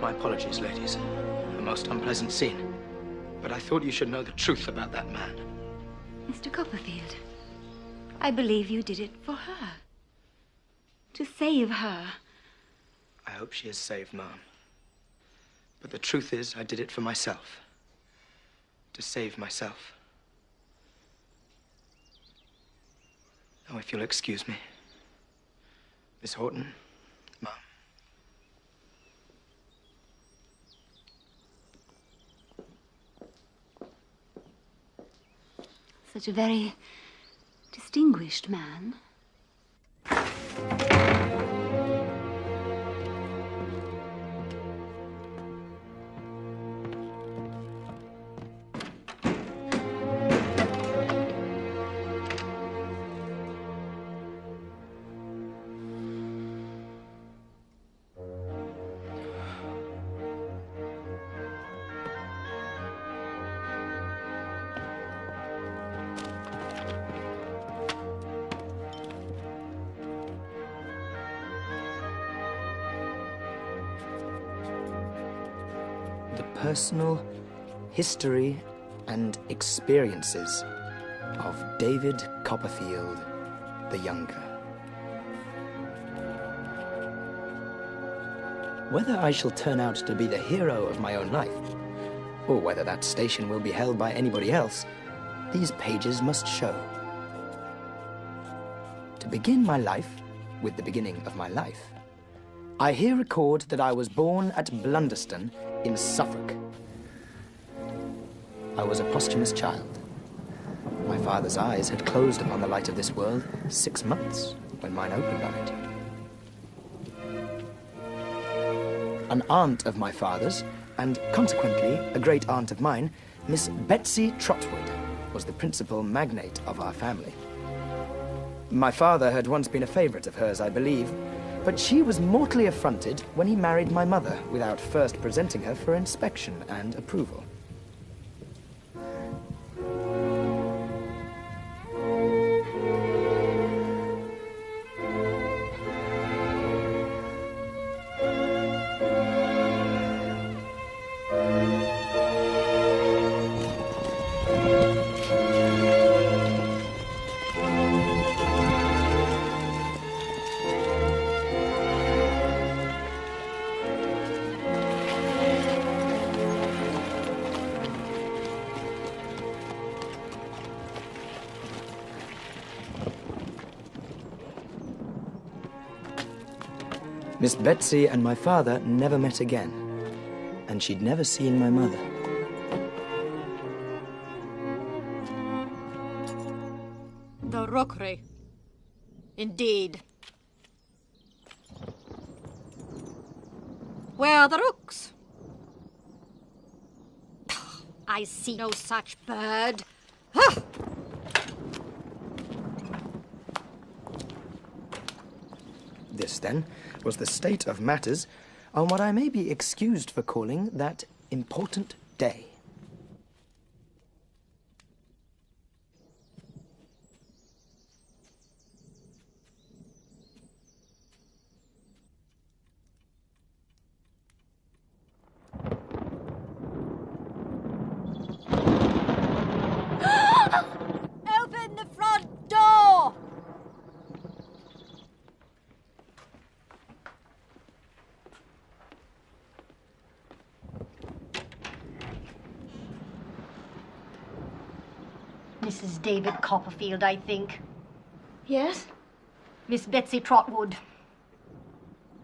My apologies, ladies. A most unpleasant scene. But I thought you should know the truth about that man. Mr. Coppperfield, I believe you did it for her. To save her. I hope she is saved, Ma'am. But the truth is, I did it for myself. To save myself. Now, if you'll excuse me. Miss Horton, Ma'am. Such a very distinguished man. Personal history and experiences of Ɗaviɗ Coppărfielɗ the Younger. Whether I shall turn out to be the hero of my own life, or whether that station will be held by anybody else, these pages must show. To begin my life with the beginning of my life, I here record that I was born at Blunderston in Suffolk. I was a posthumous child. My father's eyes had closed upon the light of this world 6 months when mine opened on it. An aunt of my father's, and consequently a great aunt of mine, Miss Betsy Trotwood, was the principal magnate of our family. My father had once been a favorite of hers, I believe, but she was mortally affronted when he married my mother without first presenting her for inspection and approval. Miss Betsy and my father never met again, and she'd never seen my mother. The rookery. Indeed. Where are the rooks? I see no such bird. Ah! This, then, was the state of matters on what I may be excused for calling that important day. Open the front door! Mrs. Ɗaviɗ Coppărfielɗ, I think. Yes? Miss Betsy Trotwood.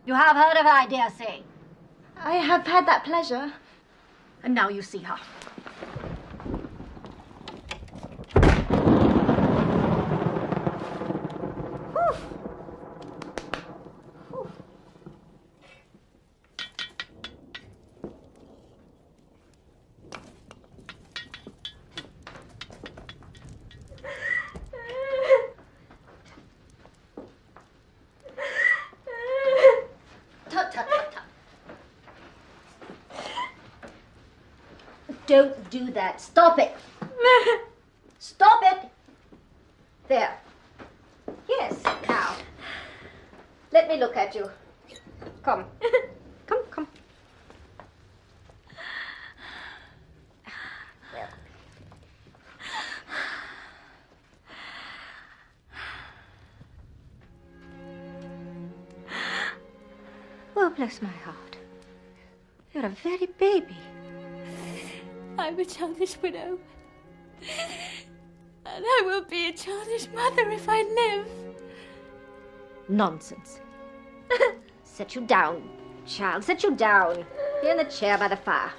You have heard of her, I dare say. I have had that pleasure. And now you see her. Don't do that. Stop it. Stop it. There. Yes, now. Let me look at you. Come. Come. Oh, bless my heart. You're a very baby. I'm a childish widow. And I will be a childish mother if I live. Nonsense. Sit you down, child. Sit you down. Here in the chair by the fire.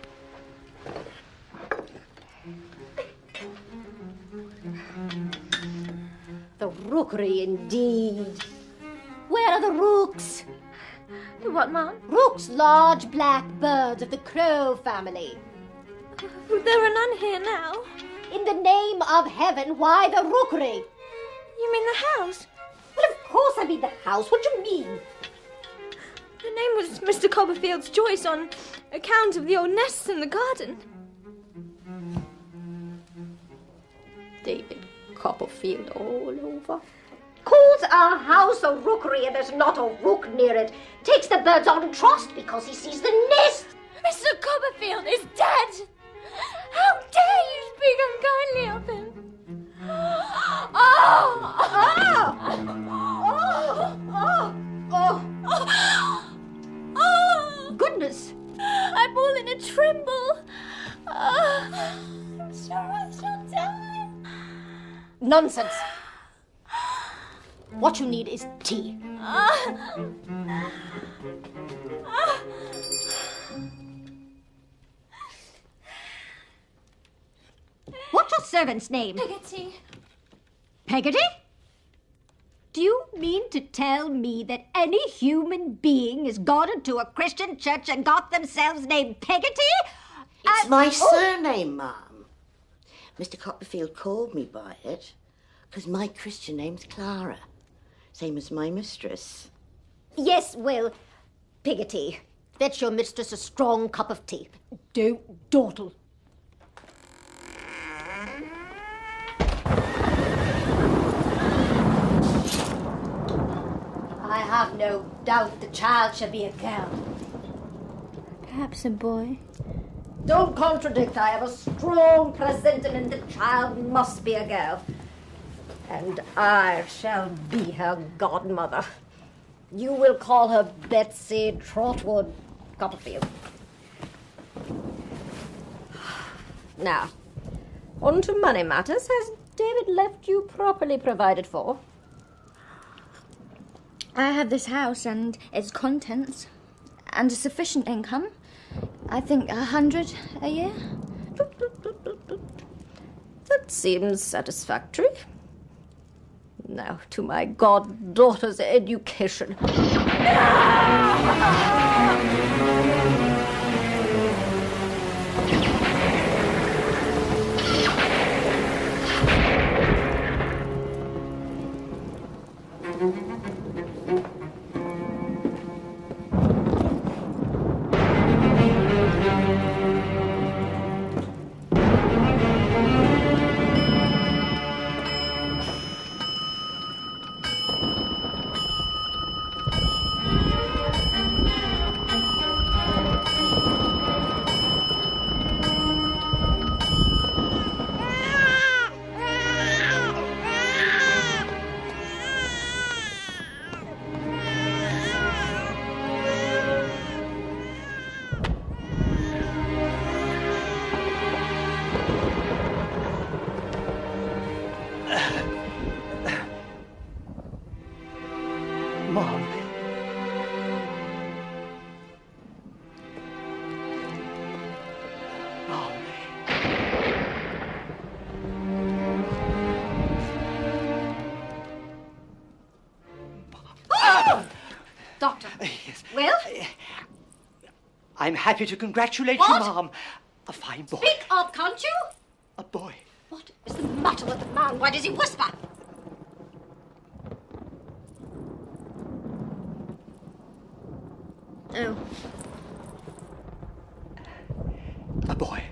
The rookery, indeed. Where are the rooks? The what, Mom? Rooks, large black birds of the crow family. There are none here now. In the name of heaven, why the rookery? You mean the house? Well, of course I mean the house. What do you mean? The name was Mr. Coppperfield's choice on account of the old nests in the garden. Ɗaviɗ Coppperfielɗ all over. Calls our house a rookery and there's not a rook near it. Takes the birds on trust because he sees the nest. Mr. Coppperfielɗ is dead! How dare you speak unkindly of him? Oh! Oh! Goodness! I'm all in a tremble. I'm sure I shall die. Nonsense. What you need is tea. What's your servant's name? Peggotty. Peggotty? Do you mean to tell me that any human being has gone into a Christian church and got themselves named Peggotty? It's my surname, Mum. Mr. Coppperfield called me by it because my Christian name's Clara, same as my mistress. Yes, well, Peggotty, fetch your mistress a strong cup of tea. Don't dawdle. I have no doubt the child shall be a girl. Perhaps a boy. Don't contradict. I have a strong presentiment the child must be a girl. And I shall be her godmother. You will call her Betsy Trotwood Coppperfield. Now, on to money matters. Has David left you properly provided for? I have this house and its contents, and a sufficient income. I think 100 a year. That seems satisfactory. Now to my goddaughter's education. Mom. Mom. Doctor. Yes. Well? I'm happy to congratulate What? you, Mom. A fine boy. Speak up, can't you? A boy. What is the matter with the man? Why does he whisper? Oh. A boy.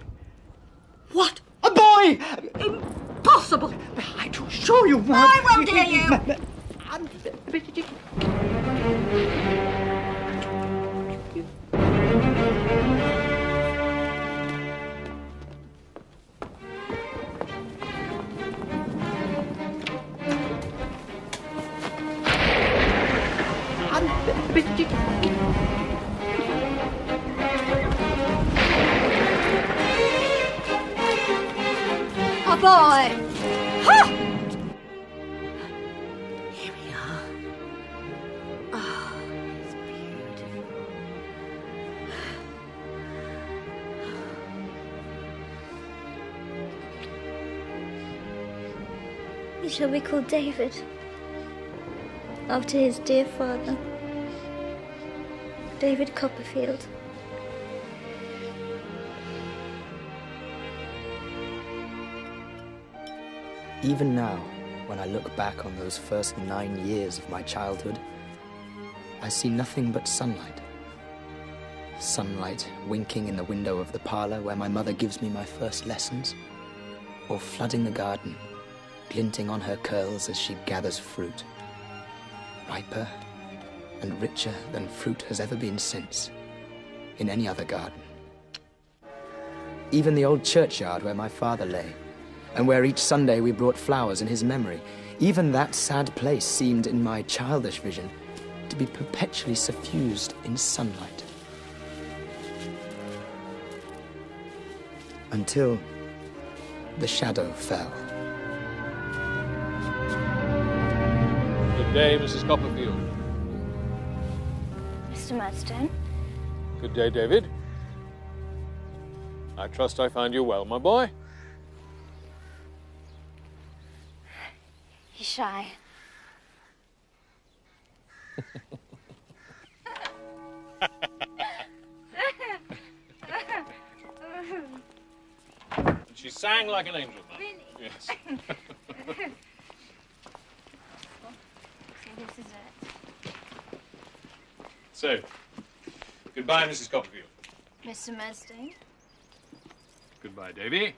What? A boy! Impossible! I do assure you, Mom. I will dare you! boy. Ha! Here we are. Oh, it's beautiful. He shall be called David, after his dear father, Ɗaviɗ Coপ্ৰভerfielɗ. Even now, when I look back on those first 9 years of my childhood, I see nothing but sunlight. Sunlight winking in the window of the parlor where my mother gives me my first lessons, or flooding the garden, glinting on her curls as she gathers fruit, riper and richer than fruit has ever been since, in any other garden. Even the old churchyard where my father lay, and where each Sunday we brought flowers in his memory, even that sad place seemed, in my childish vision, to be perpetually suffused in sunlight. Until the shadow fell. Good day, Mrs. Coppperfield. Mr. Murdstone? Good day, David. I trust I find you well, my boy. He's shy. She sang like an angel, Mum. Really? Yes. So this is it. So, goodbye, Mrs. Coppperfield. Mr. Murdstone? Goodbye, Davy.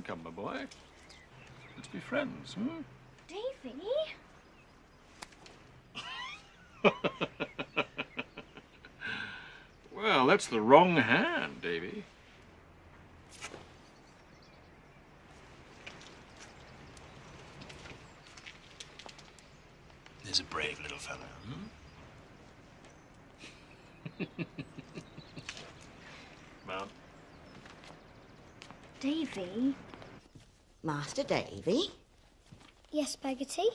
Come, my boy. Let's be friends, hmm? Davy? Well, that's the wrong hand, Davy. There's a brave little fellow, Mount. Davy? Master Davy, Yes, Peggotty?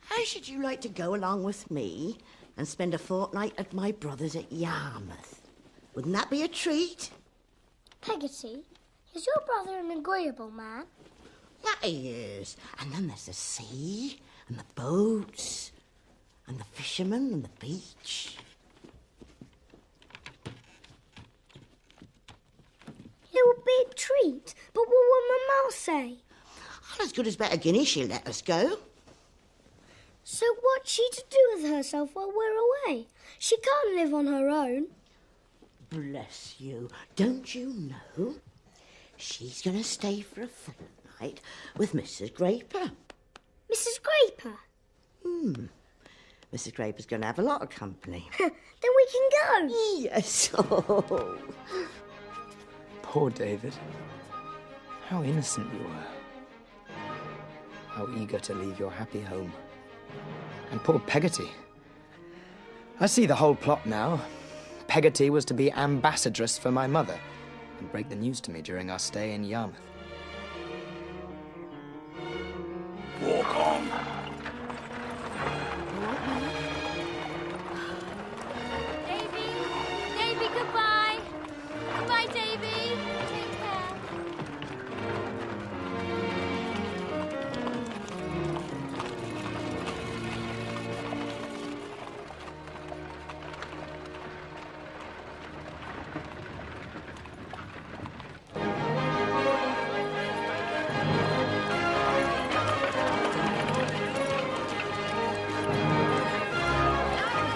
how should you like to go along with me and spend a fortnight at my brother's at Yarmouth? Wouldn't that be a treat? Peggotty, is your brother an agreeable man? That he is. And then there's the sea and the boats and the fishermen and the beach. It would be a treat, but what will Mamma say? Well, as good as better guinea she'll let us go. So what's she to do with herself while we're away? She can't live on her own. Bless you. Don't you know? She's going to stay for a fortnight with Mrs. Graper. Mrs. Graper? Mrs. Graper's going to have a lot of company. Then we can go. Yes. Oh. Poor David. How innocent you were. How eager to leave your happy home. And poor Peggotty. I see the whole plot now. Peggotty was to be ambassadress for my mother and break the news to me during our stay in Yarmouth. Walk on. Davy! Davy, goodbye! Goodbye, Davy! Take care.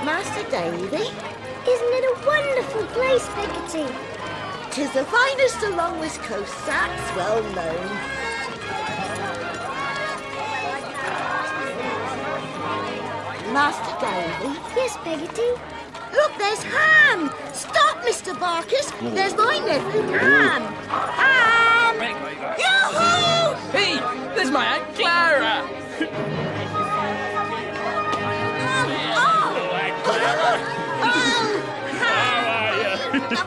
Master Davy, Isn't it a wonderful place, Peggotty? 'tis the finest along this coast, that's well known. Master Davy, Yes, Peggotty. look, there's Ham! Stop, Mr. Barkis! There's my nephew, Ham! Ham! Yoo-hoo! Hey, there's my Aunt Clara!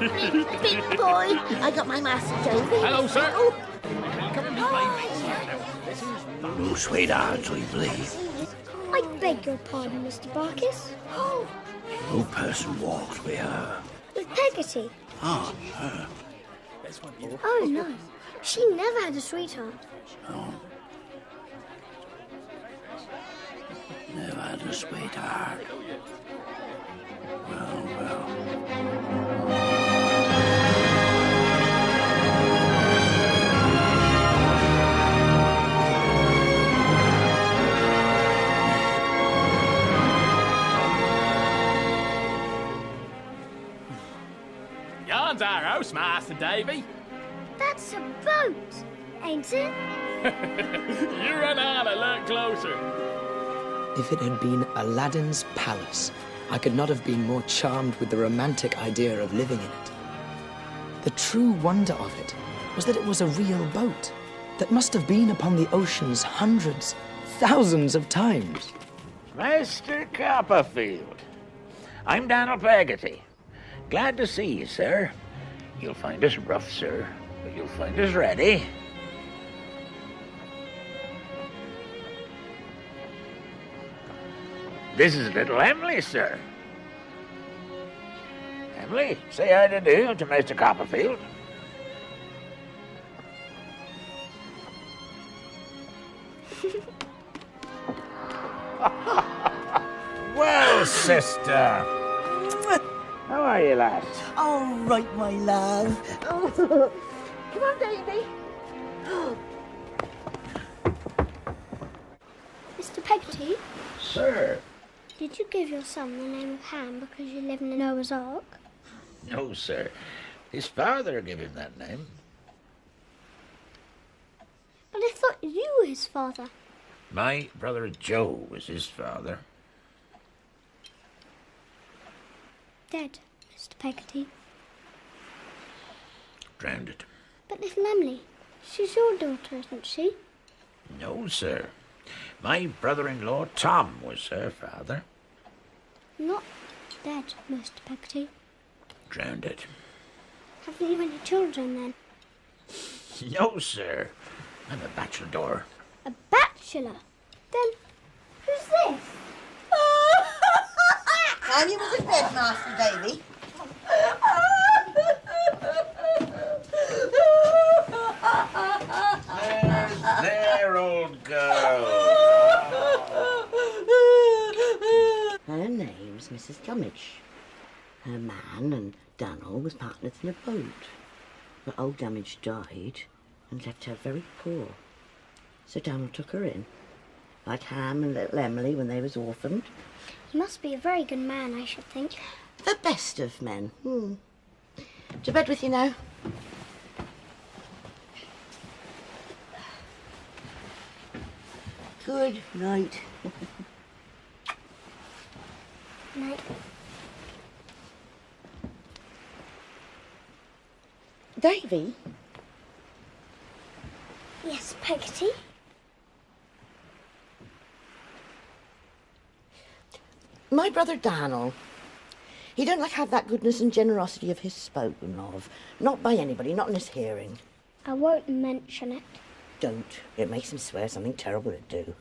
Big boy, I got my Master Davy. Hello, sir. Oh. No sweethearts, we believe. I beg your pardon, Mr. Barkis. No person walks with her. With Peggotty. Ah, her. Oh, no. She never had a sweetheart. No. Never had a sweetheart. Well. Yarn's our house, Master Davy. That's a boat, ain't it? You run on and look closer. If it had been Aladdin's palace, I could not have been more charmed with the romantic idea of living in it. The true wonder of it was that it was a real boat that must have been upon the oceans hundreds, thousands of times. Mr. Coppperfield, I'm Donald Peggotty. Glad to see you, sir. You'll find us rough, sir, but you'll find us ready. This is little Emily, sir. Emily, say hi to do to Mr. Coppperfield. Well, sister. How are you, lass? All right, my love. Oh. Come on, Davy. Mr. Peggotty, Sir. did you give your son the name of Ham because you live in the Noah's Ark? No, sir. His father gave him that name. But I thought you were his father. My brother Joe was his father. Dead, Mr. Peggotty. Drowned it. But little Emily, she's your daughter, isn't she? No, sir. My brother-in-law Tom was her father. Not dead, Mr. Peggotty. Drowned it. Haven't you any children then? No, sir. I'm a bachelor. A bachelor? Then who's this? And you was in bed, Master Davy. There, old girl. Her name's Mrs. Gummidge. Her man and Daniel was partners in a boat. But old Gummidge died and left her very poor. So Daniel took her in, like Ham and little Emily when they was orphaned. He must be a very good man, I should think. The best of men. To bed with you now. Good night. Night. Davy? Yes, Peggotty? My brother Daniel, he don't like have that goodness and generosity of his spoken of. Not by anybody, not in his hearing. I won't mention it. Don't. It makes him swear something terrible to do.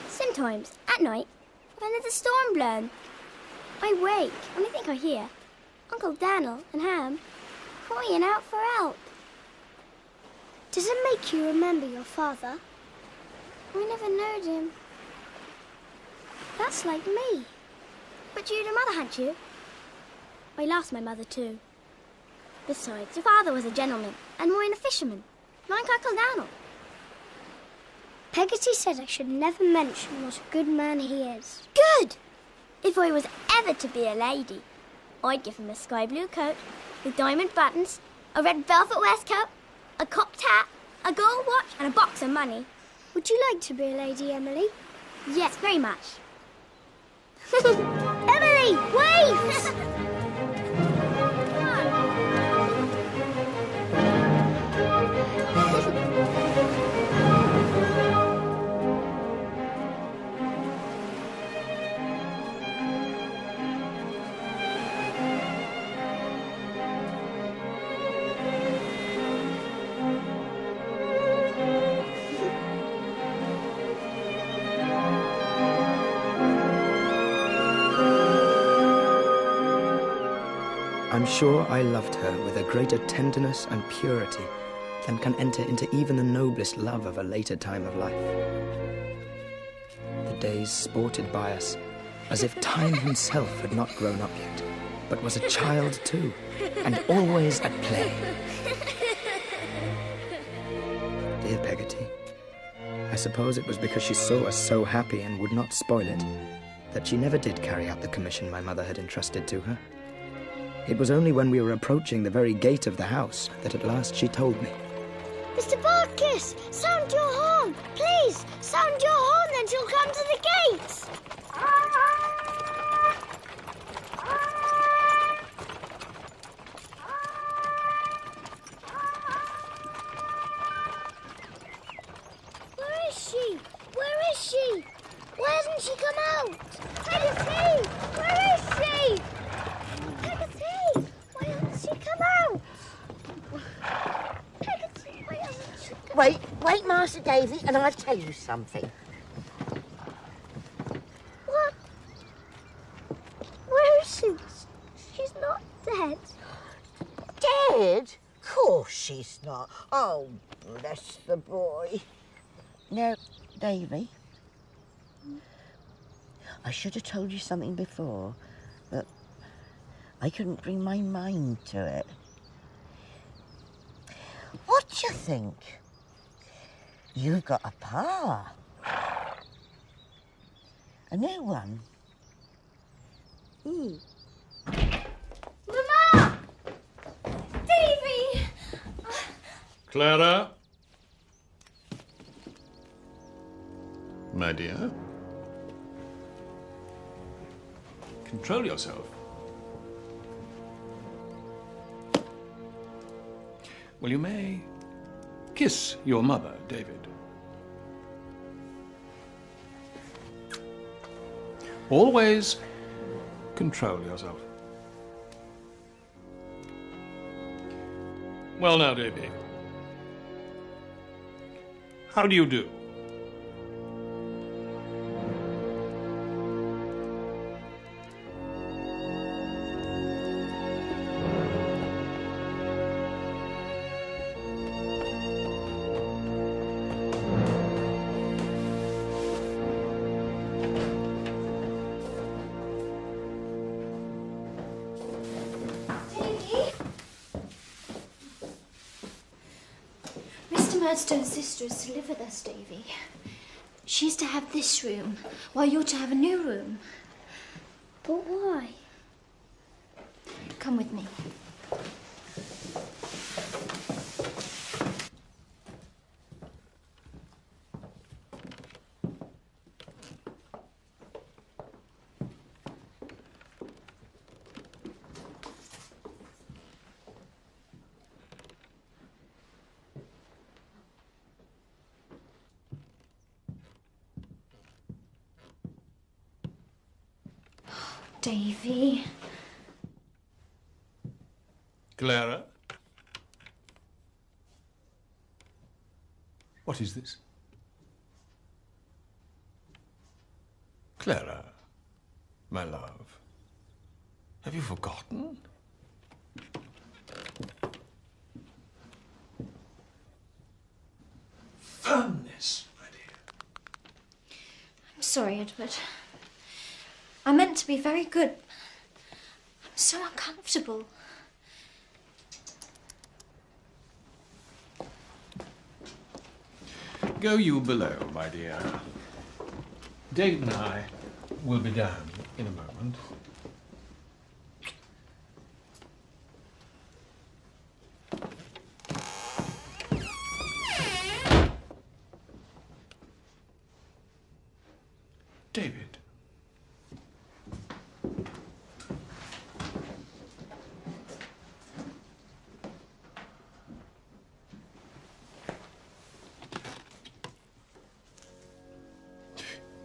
Sometimes, at night, when there's a storm blowing, I wake and I think I hear Uncle Daniel and Ham crying out for help. Does it make you remember your father? I never knowed him. That's like me. But you'd a mother, hadn't you? I lost my mother too. Besides, your father was a gentleman and mine a fisherman, like Uncle Daniel. Peggotty said I should never mention what a good man he is. Good! If I was ever to be a lady, I'd give him a sky blue coat with diamond buttons, a red velvet waistcoat, a cocked hat, a gold watch and a box of money. Would you like to be a lady, Emily? Yes, very much. Emily, wait! I'm sure I loved her with a greater tenderness and purity than can enter into even the noblest love of a later time of life. The days sported by us as if time himself had not grown up yet, but was a child too, and always at play. Dear Peggotty, I suppose it was because she saw us so happy and would not spoil it, that she never did carry out the commission my mother had entrusted to her. It was only when we were approaching the very gate of the house that at last she told me. Mr. Barkis, sound your horn. Please, sound your horn, then she'll come to the gate. Where is she? Where is she? Why hasn't she come out? Peggotty, where is she? Peggotty, why hasn't she come out? Peggotty, why hasn't she come out? Wait, Master Davy, and I'll tell you something. What? Where is she? She's not dead. Dead? Of course she's not. Oh, bless the boy. Now, Davy, I should have told you something before, but I couldn't bring my mind to it. What do you think? You've got a pa. A new one. Mama! Davy! Clara? My dear? Control yourself. Well, you may kiss your mother, David. Always control yourself. Well now, Davy. How do you do? Mr. Murdstone's sister is to live with us, Davy. She's to have this room, while you're to have a new room. But why? Come with me. Davy. Clara? What is this? Clara, my love, have you forgotten? Firmness, my dear. I'm sorry, Edward. I meant to be very good. I'm so uncomfortable. Go you below, my dear. David and I will be down in a moment.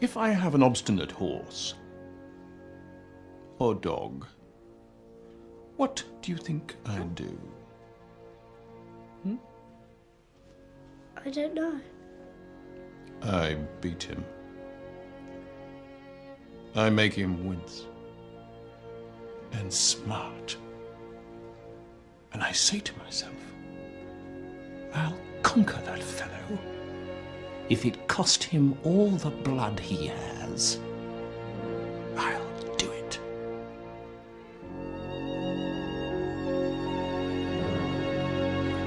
If I have an obstinate horse or dog, what do you think I'd do? I don't know. I beat him. I make him wince. And smart. And I say to myself, I'll conquer that fellow if it cost him all the blood he has. I'll do it.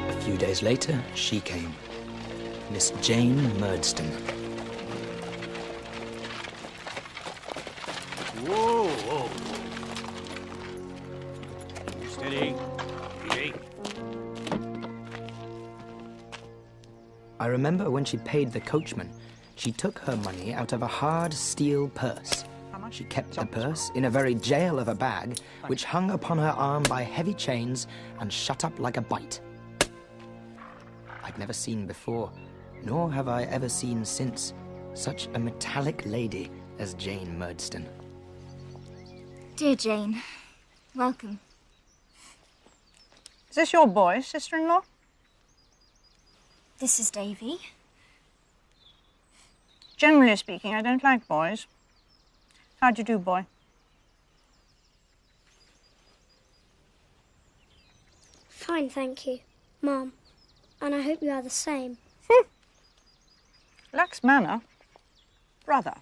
A few days later, she came. Miss Jane Murdstone. Whoa, whoa. Steady. Easy. I remember when she paid the coachman, she took her money out of a hard steel purse. She kept the purse in a very jail of a bag, which hung upon her arm by heavy chains and shut up like a bite. I'd never seen before, nor have I ever seen since, such a metallic lady as Jane Murdstone. Dear Jane, welcome. Is this your boy, sister-in-law? This is Davy. Generally speaking, I don't like boys. How'd you do, boy? Fine, thank you, Mum. And I hope you are the same. Lacks manner. Brother.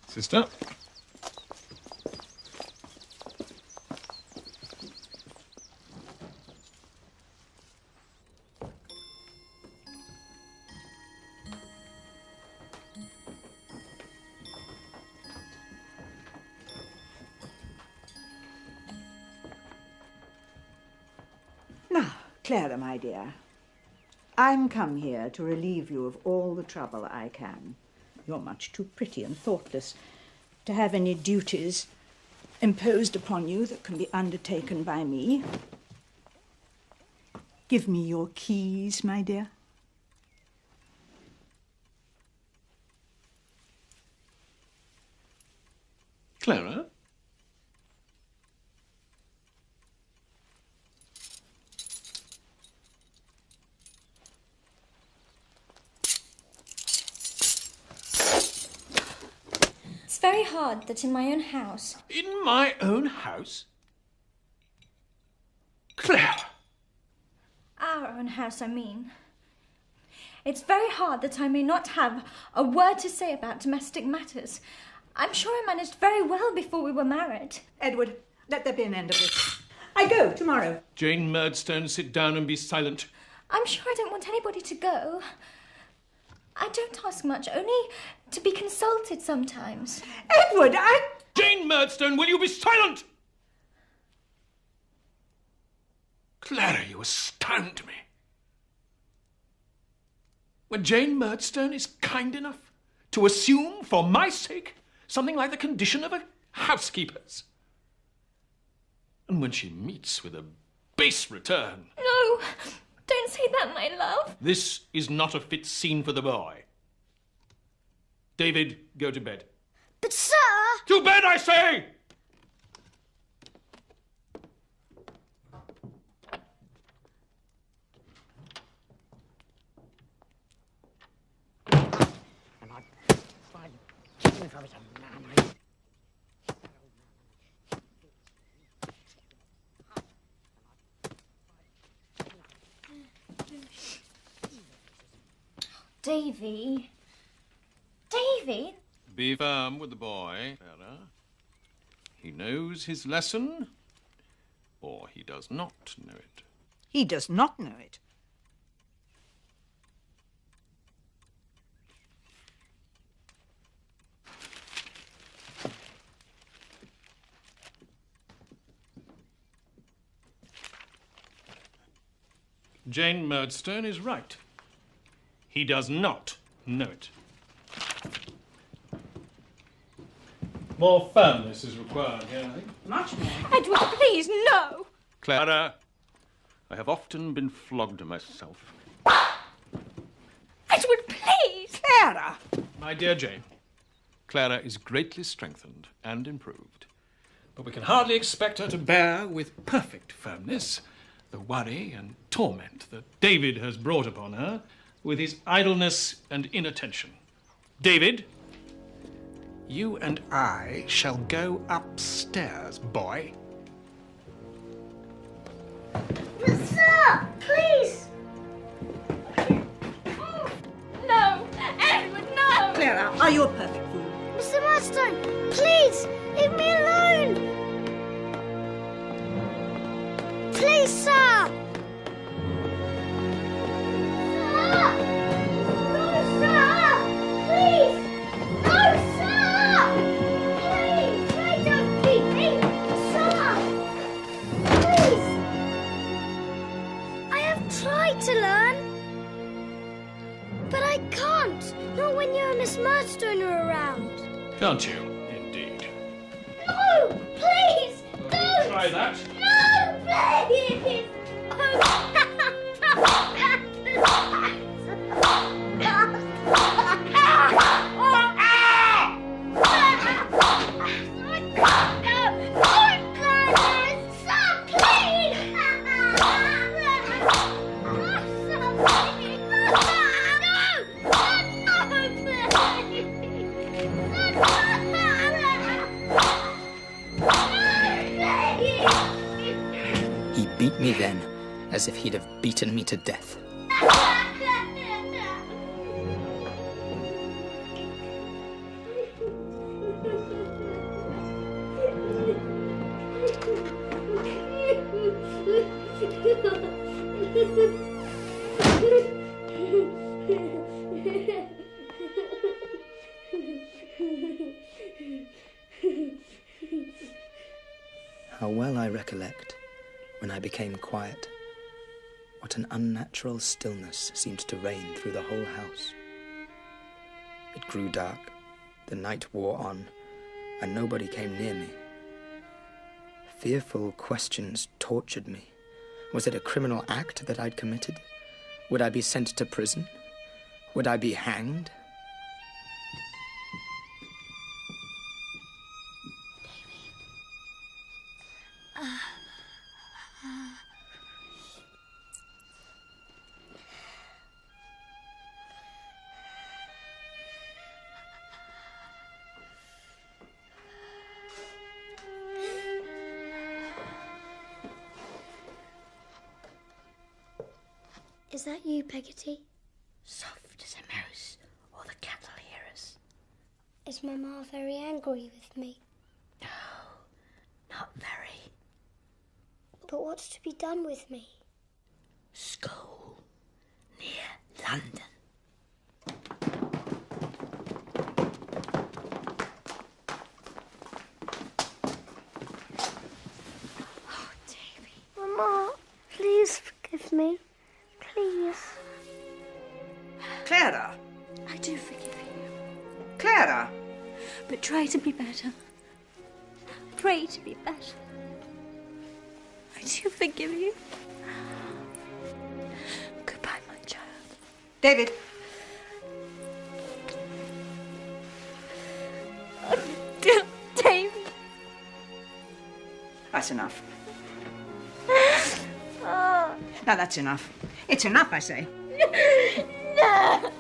Sister? Now, Clara, my dear, I'm come here to relieve you of all the trouble I can. You're much too pretty and thoughtless to have any duties imposed upon you that can be undertaken by me. Give me your keys, my dear. Clara? It's very hard that in my own house... In my own house? Clara! Our own house, I mean. It's very hard that I may not have a word to say about domestic matters. I'm sure I managed very well before we were married. Edward, let there be an end of this. I go tomorrow. Jane Murdstone, sit down and be silent. I'm sure I don't want anybody to go. I don't ask much, only to be consulted sometimes. Edward, Jane Murdstone, will you be silent? Clara, you astound me. When Jane Murdstone is kind enough to assume, for my sake, something like the condition of a housekeeper's. And when she meets with a base return. No, don't say that, my love. This is not a fit scene for the boy. David, go to bed. But, sir... To bed, I say! Davy. Davy? Be firm with the boy, Clara. He knows his lesson, or he does not know it. He does not know it. Jane Murdstone is right. He does not know it. More firmness is required here, I think. Much more. Edward, please, no! Clara, I have often been flogged myself. Clara! My dear Jane, Clara is greatly strengthened and improved. But we can hardly expect her to bear with perfect firmness the worry and torment that David has brought upon her with his idleness and inattention. David, you and I shall go upstairs, boy. Sir, please! No! Edward, no! Clara, are you a perfect fool? Mr. Murdstone, please, leave me alone! Please, sir! Sir! No, sir! Please! No, sir! Please! Pray don't beat me! Sir! Please! I have tried to learn, but I can't. Not when you and Miss Murdstone are around. Can't you, indeed? No! Please! Don't! Try that. No, please! He beat me then, as if he'd have beaten me to death. How well I recollect, when I became quiet, what an unnatural stillness seemed to reign through the whole house. It grew dark, the night wore on, and nobody came near me. Fearful questions tortured me. Was it a criminal act that I'd committed? Would I be sent to prison? Would I be hanged? Is that you, Peggotty? Soft as a mouse, or the cat will hear us. Is Mamma very angry with me? No, not very. But what's to be done with me? School, near London. Oh, Davy. Mamma, please forgive me. Please. Clara! I do forgive you. Clara! But try to be better. Pray to be better. I do forgive you. Goodbye, my child. David! Davy. That's enough. Now that's enough. It's enough, I say. No.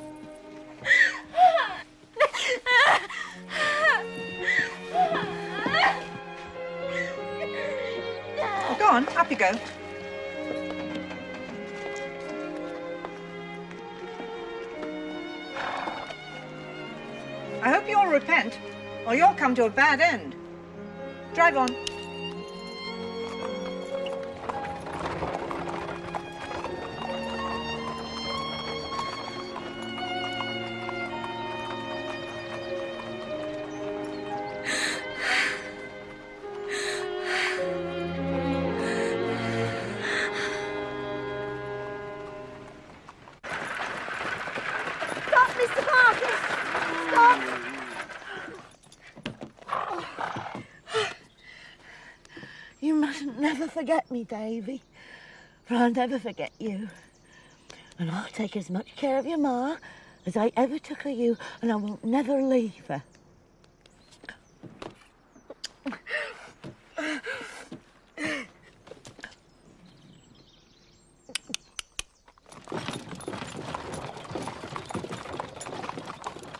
Go on, up you go. I hope you'll repent, or you'll come to a bad end. Drive on. You mustn't never forget me, Davy, for I'll never forget you. And I'll take as much care of your ma as I ever took of you, and I won't never leave her.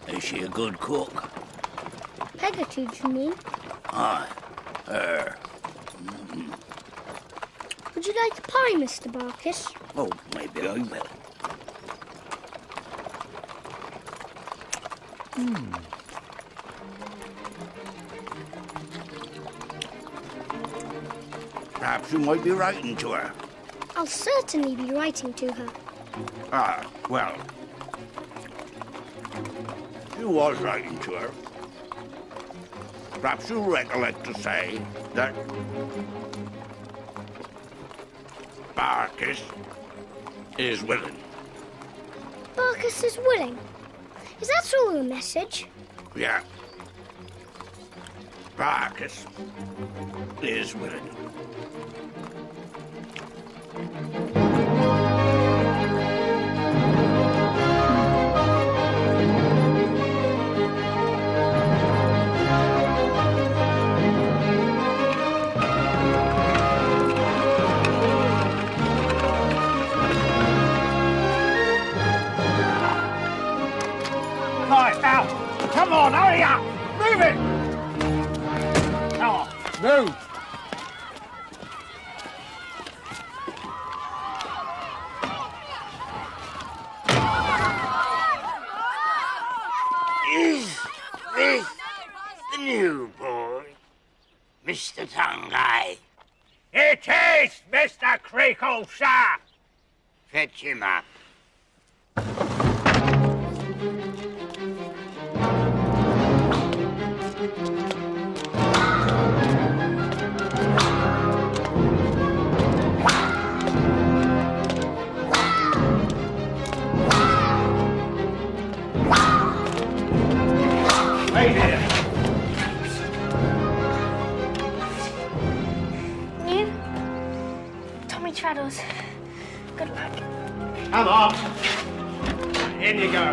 Is she a good cook? Peggotty, do you mean? Aye, her. Would you like a pie, Mr. Barkis? Oh, maybe I will. Perhaps you might be writing to her. I'll certainly be writing to her. Ah, well. You was writing to her. Perhaps you'll recollect to say that Barkis is willing. Barkis is willing? Is that all the message? Yeah. Barkis is willing. Right, out! Come on, hurry up! Move it! Come on, move! Is this the new boy, Mr. Tongueye? It is, Mr. Creakle, sir! Fetch him up. Hey there! You? Tommy Traddles. Good luck. Come on! In you go.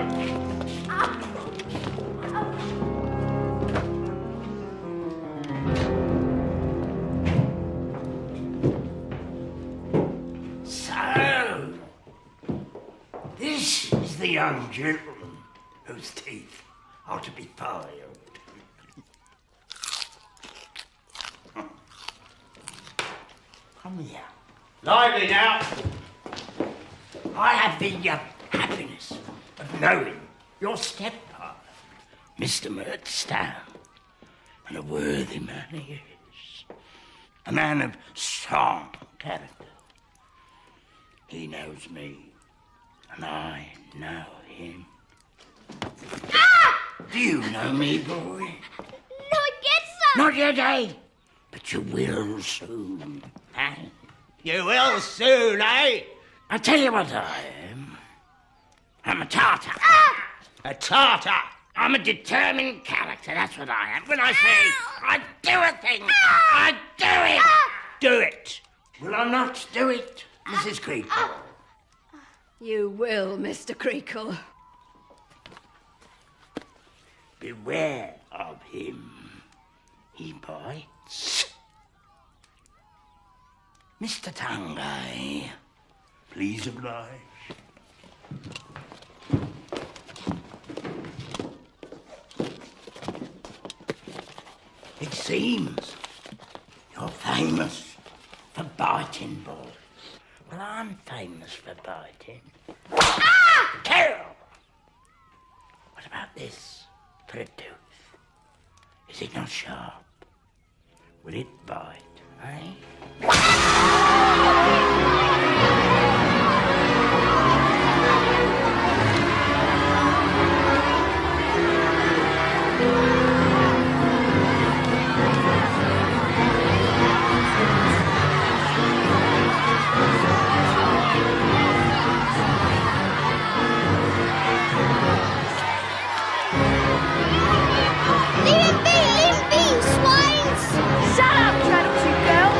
So, this is the young gentleman whose teeth are to be filed. Come here. Lively now! I have the happiness of knowing your stepfather, Mr. Murdstone, and a worthy man he is. A man of strong character. He knows me, and I know him. Ah! Do you know me, boy? Not yet, sir! Not yet, eh? But you will soon, eh? You will soon, eh? I tell you what I am. I'm a Tartar. Ah! A Tartar! I'm a determined character, that's what I am. When I say I do a thing, I do it! Do it! Will I not do it, Mrs. Creakle? You will, Mr. Creakle. Beware of him. He bites. Mr. Tongueye, please oblige. It seems you're famous for biting, boys. Well, I'm famous for biting. Ah! Terrible! What about this for a tooth? Is it not sharp? Will it bite, eh? Leave him be, swines! Shut up, Traddles, you girl!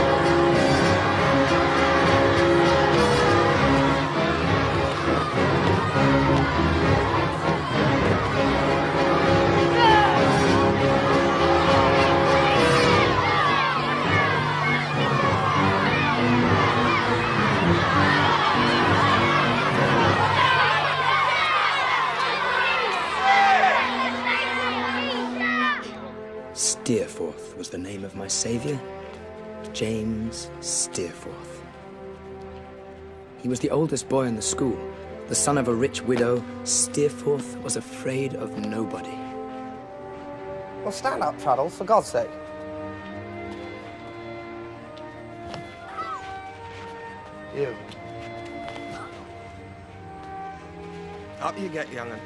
my saviour, James Steerforth. He was the oldest boy in the school. The son of a rich widow, Steerforth was afraid of nobody. Well, stand up, Traddles, for God's sake. You. Up you get, young'un.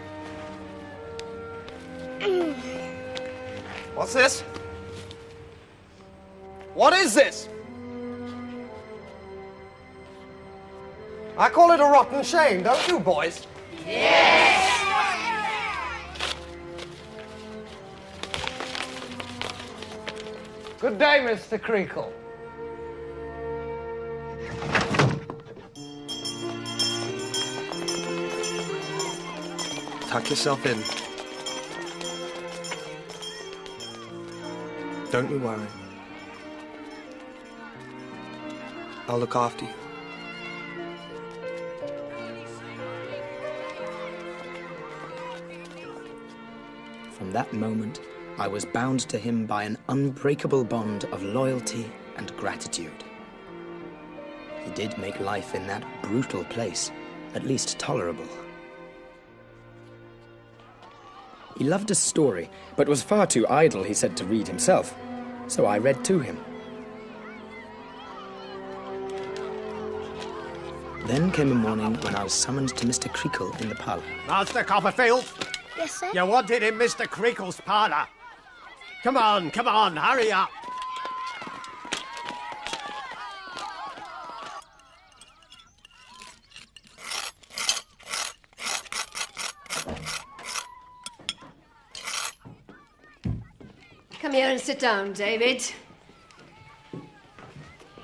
What's this? What is this? I call it a rotten shame, don't you, boys? Yes! Good day, Mr. Creakle. Tuck yourself in. Don't you worry. I'll look after you. From that moment, I was bound to him by an unbreakable bond of loyalty and gratitude. He did make life in that brutal place at least tolerable. He loved a story, but was far too idle, he said, to read himself, so I read to him. Then came a morning when I was summoned to Mr. Creakle in the parlour. Master Coppperfield? Yes, sir? You're wanted in Mr. Creakle's parlour. Come on, hurry up. Come here and sit down, David.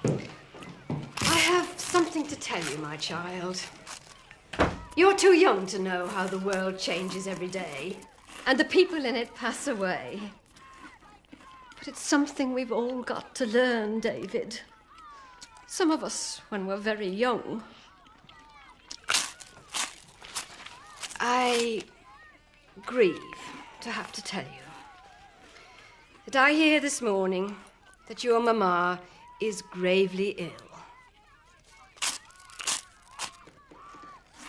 I have something to tell you, my child. You're too young to know how the world changes every day, and the people in it pass away. But it's something we've all got to learn, David. Some of us when we're very young. I grieve to have to tell you that I hear this morning that your mamma is gravely ill.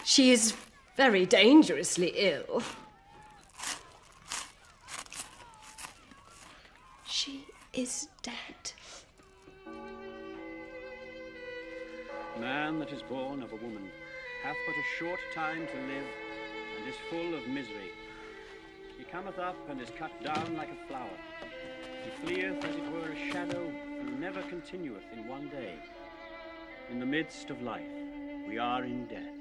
She is very dangerously ill. She is dead. Man that is born of a woman hath but a short time to live, and is full of misery. He cometh up and is cut down like a flower. He fleeth as it were a shadow, and never continueth in one day. In the midst of life we are in death.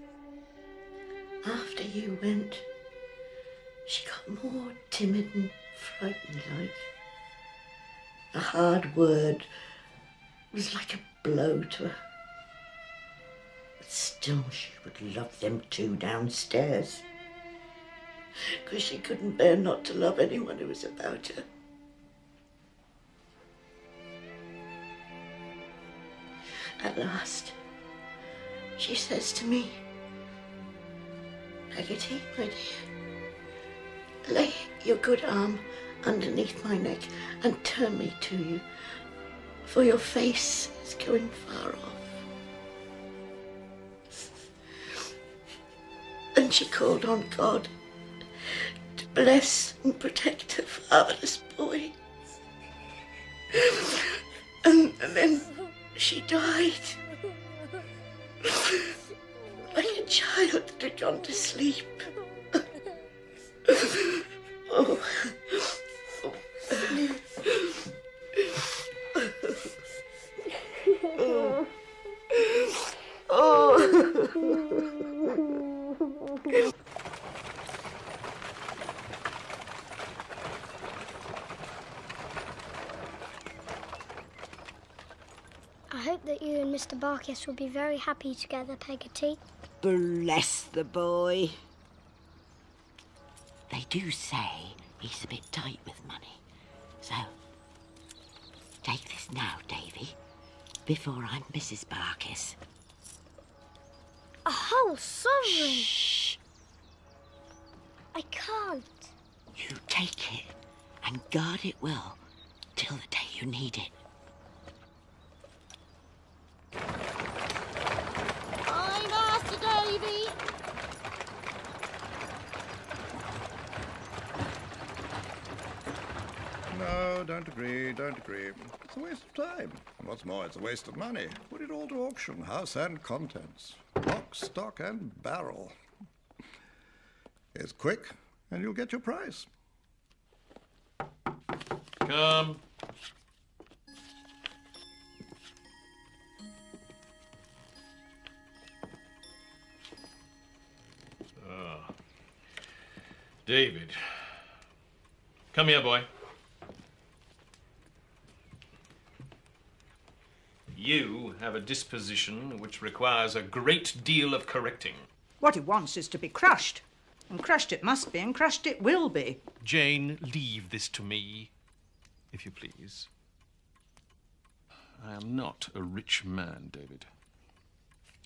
After you went, she got more timid and frightened like. A hard word was like a blow to her. But still she would love them two downstairs, because she couldn't bear not to love anyone who was about her. At last, she says to me, "Peggotty, my dear, lay your good arm underneath my neck and turn me to you, for your face is going far off." And she called on God to bless and protect her fatherless boy. And then she died. Like a child that had gone to sleep. Oh. Oh. Oh. I hope that you and Mr. Barkis will be very happy together, Peggotty. Bless the boy. They do say he's a bit tight with money. So, take this now, Davy, before I'm Mrs. Barkis. A whole sovereign? Shh. I can't. You take it and guard it well until the day you need it. Aye, Master Davy. No, don't agree, don't agree. It's a waste of time. And what's more, it's a waste of money. Put it all to auction, house and contents. Lock, stock and barrel. It's quick, and you'll get your price. Come. David. Come here, boy. You have a disposition which requires a great deal of correcting. What he wants is to be crushed. And crushed it must be, and crushed it will be. Jane, leave this to me, if you please. I am not a rich man, David.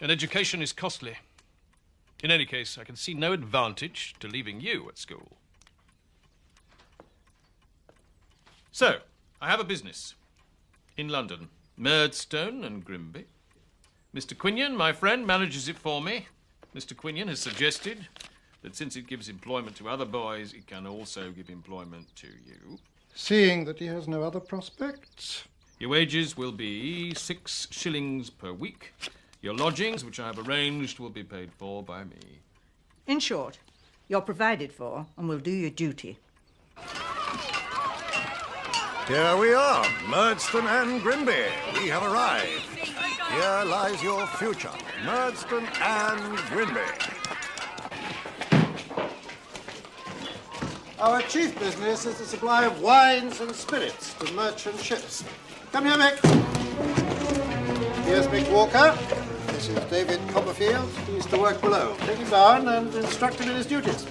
And education is costly. In any case, I can see no advantage to leaving you at school. So, I have a business in London, Murdstone and Grimby. Mr. Quinion, my friend, manages it for me. Mr. Quinion has suggested that since it gives employment to other boys, it can also give employment to you. Seeing that he has no other prospects. Your wages will be 6 shillings per week. Your lodgings, which I have arranged, will be paid for by me. In short, you're provided for and will do your duty. Here we are, Murdstone and Grimby. We have arrived. Here lies your future, Murdstone and Grimby. Our chief business is the supply of wines and spirits to merchant ships. Come here, Mick. Here's Mick Walker. This is Ɗaviɗ Coοπpperfielɗ. He's to work below. Take him down and instruct him in his duties.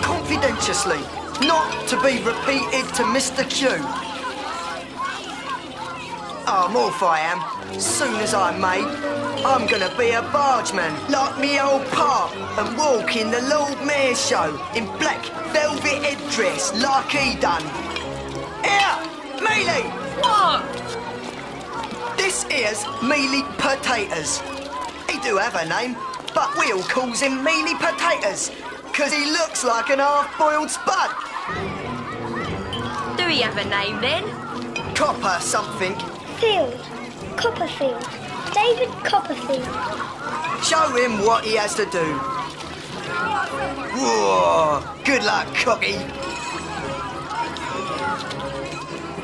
Confidentiously, not to be repeated to Mr. Q. I'm off, I am. Soon as I'm made, I'm gonna be a bargeman, like me old pa, and walk in the Lord Mayor's show in black velvet headdress, like he done. Here, Mealy! What? This here's Mealy Potatoes. He do have a name, but we all calls him Mealy Potatoes, 'cause he looks like an half-boiled spud. Do he have a name then? Copper something. Field. Coopperfield. Ɗaviɗ Coopperfielɗ. Show him what he has to do. Whoa, good luck, cocky.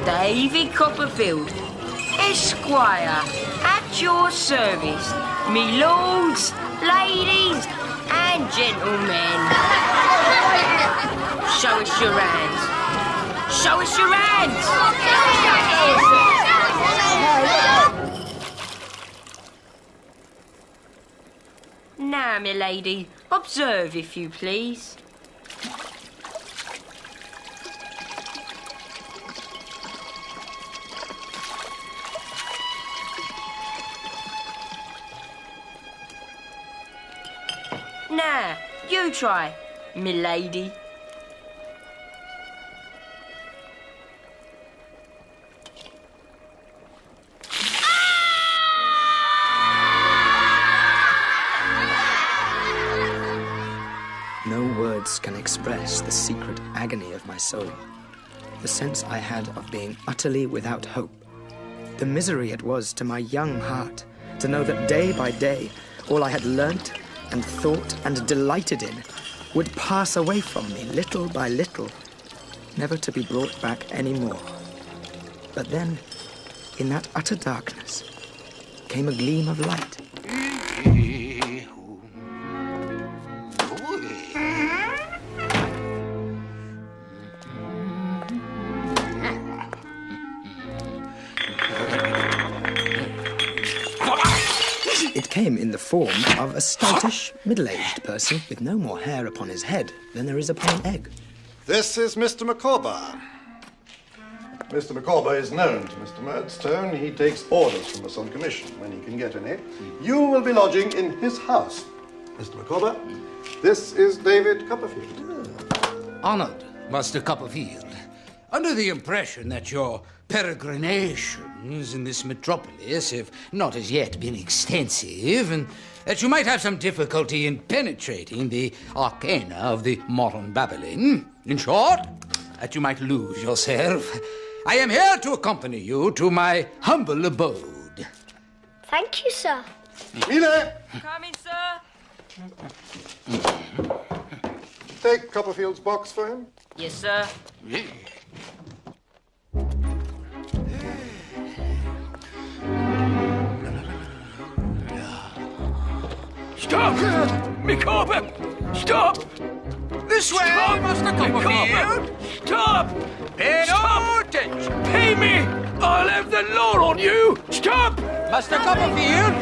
Ɗaviɗ Coopperfielɗ, Esquire, at your service, me lords, ladies, and gentlemen. Show us your hands. Show us your hands. Now, my lady, observe if you please. Now, you try, my lady. No words can express the secret agony of my soul, the sense I had of being utterly without hope, the misery it was to my young heart to know that day by day all I had learnt and thought and delighted in would pass away from me little by little, never to be brought back any more. But then, in that utter darkness, came a gleam of light. It came in the form of a stoutish, middle-aged person with no more hair upon his head than there is upon an egg. This is Mr. Micawber. Mr. Micawber is known to Mr. Murdstone. He takes orders from us on commission when he can get any. You will be lodging in his house. Mr. Micawber, this is Ɗaviɗ Coপ্ৰভielɗ. Honored, Master Coppperfield. Under the impression that your peregrinations in this metropolis have not as yet been extensive, and that you might have some difficulty in penetrating the arcana of the modern Babylon. In short, that you might lose yourself. I am here to accompany you to my humble abode. Thank you, sir. Mine! Coming, sir. Take Copperfield's box for him. Yes, sir. Stop! Micawber! Stop! This way, Master Coppperfield! Stop! Pay no attention! Pay me! I'll have the law on you! Stop! Master Coppperfield,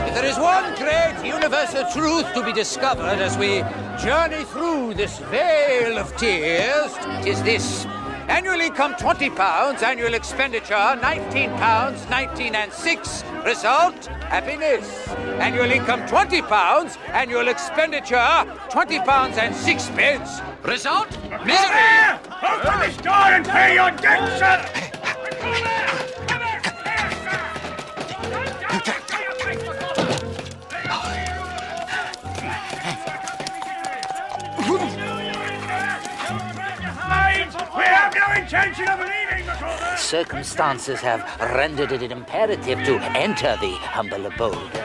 if there is one great universal truth to be discovered as we journey through this vale of tears, it is this. Annual income £20, annual expenditure £19, 19 and 6. Result, happiness. Annual income £20, annual expenditure £20 and 6 pence. Result, misery. Open this door and pay your debt, sir! We have no intention of leaving, Micawber! Circumstances have rendered it imperative to enter the humble abode.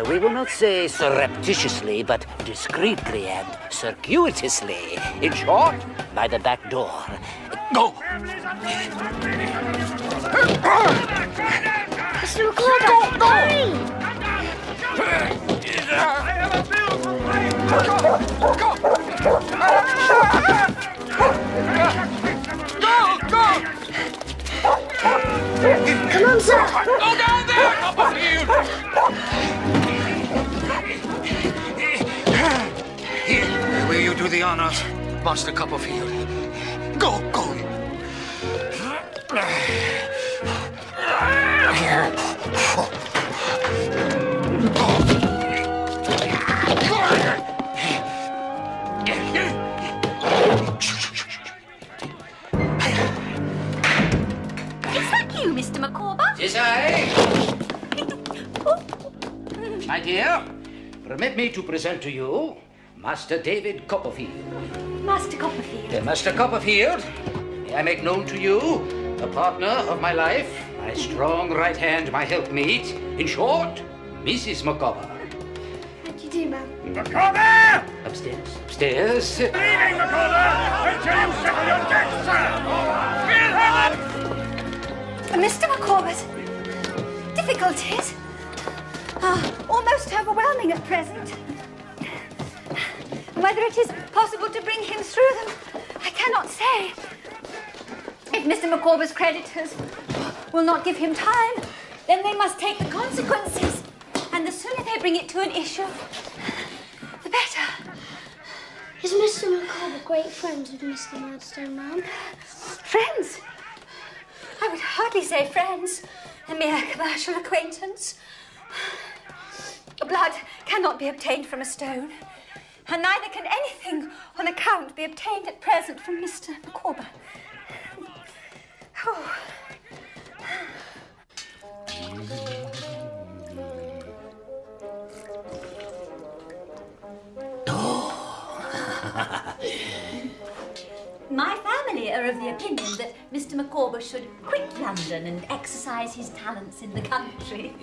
We will not say surreptitiously, but discreetly and circuitously. In short, by the back door. Go! Mr. Micawber, hurry! I have a bill for paying! Come on, sir! Go down there, Copperfield! Here, will you do the honors, Master Copperfield? Go, go! Mr. Micawber? Yes, I. My dear, permit me to present to you Master Ɗaviɗ Coপ্ৰভielɗ. Master Copperfield. Master Copperfield, may I make known to you the partner of my life, my strong right hand, my helpmeet. In short, Mrs. Micawber. How do you do, ma'am? Micawber! Upstairs, upstairs. Leaving, Micawber, until you settle your debts, sir! We'll have it! Mr. Micawber's difficulties are almost overwhelming at present. Whether it is possible to bring him through them, I cannot say. If Mr. Micawber's creditors will not give him time, then they must take the consequences. And the sooner they bring it to an issue, the better. Is Mr. Micawber great friends with Mr. Murdstone, ma'am? Friends? I would hardly say friends, a mere commercial acquaintance. Blood cannot be obtained from a stone, and neither can anything on account be obtained at present from Mr. Micawber. Oh. My family are of the opinion that Mr. Micawber should quit London and exercise his talents in the country.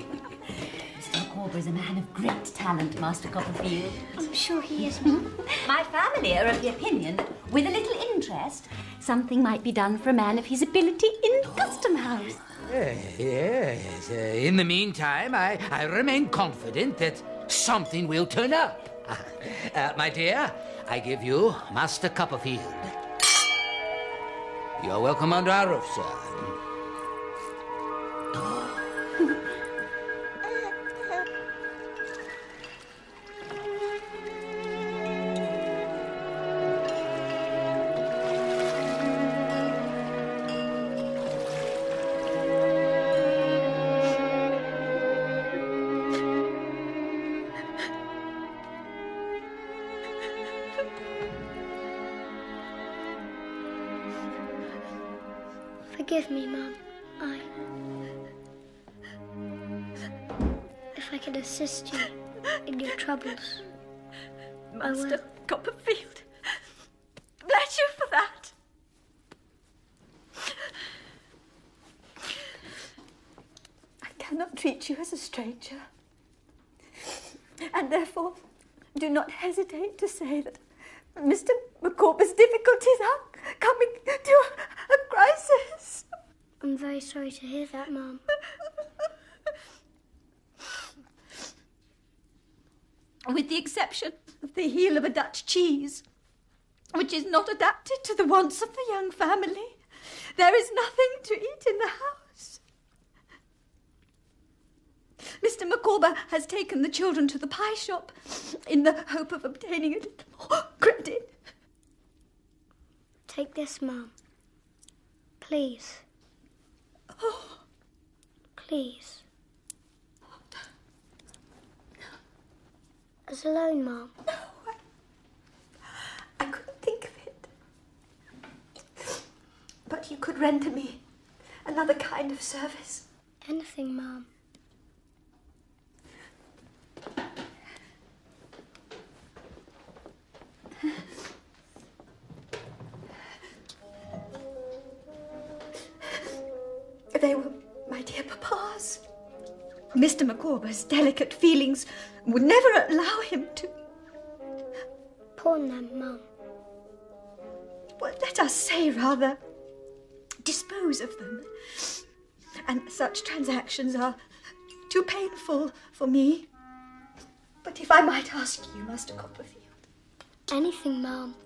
Mr. Micawber is a man of great talent, Master Copperfield. I'm sure he is, ma'am. My family are of the opinion that, with a little interest, something might be done for a man of his ability in the Custom House. Yes. In the meantime, I remain confident that something will turn up. My dear, I give you Master Copperfield. You're welcome under our roof, sir. Forgive me, Mum. If I can assist you in your troubles, Master Coppperfield, bless you for that. I cannot treat you as a stranger, and therefore do not hesitate to say that Mr. Micawber's difficulties are coming to a crisis. I'm very sorry to hear that, Mum. With the exception of the heel of a Dutch cheese, which is not adapted to the wants of the young family, there is nothing to eat in the house. Mr. Micawber has taken the children to the pie shop in the hope of obtaining a little more credit. Take this, Mum. Please. Oh. Please. As a loan, Mum. No, I couldn't think of it. But you could render me another kind of service. Anything, Mum. They were my dear papa's. Mr. Micawber's delicate feelings would never allow him to... Pawn them, Mum. Well, let us say, rather, dispose of them. And such transactions are too painful for me. But if I might ask you, Master Coppperfield... Anything, Mum.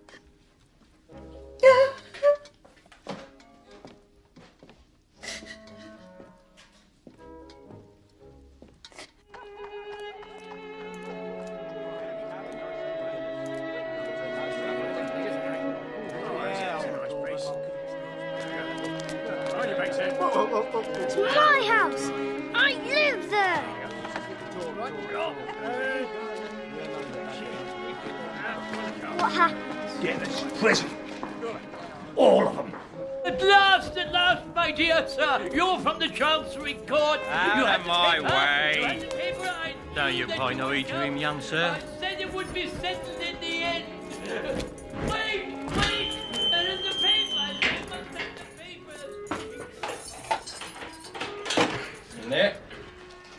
It's my house. I live there. What happened? Dennis, prison. All of them. At last, my dear sir. You're from the Chancery Court. Out of my way. You had the paper. I Don't you pay no heed to him, young sir. I said it would be settled in the end. Wait! There is the paper. I must have the paper. In there?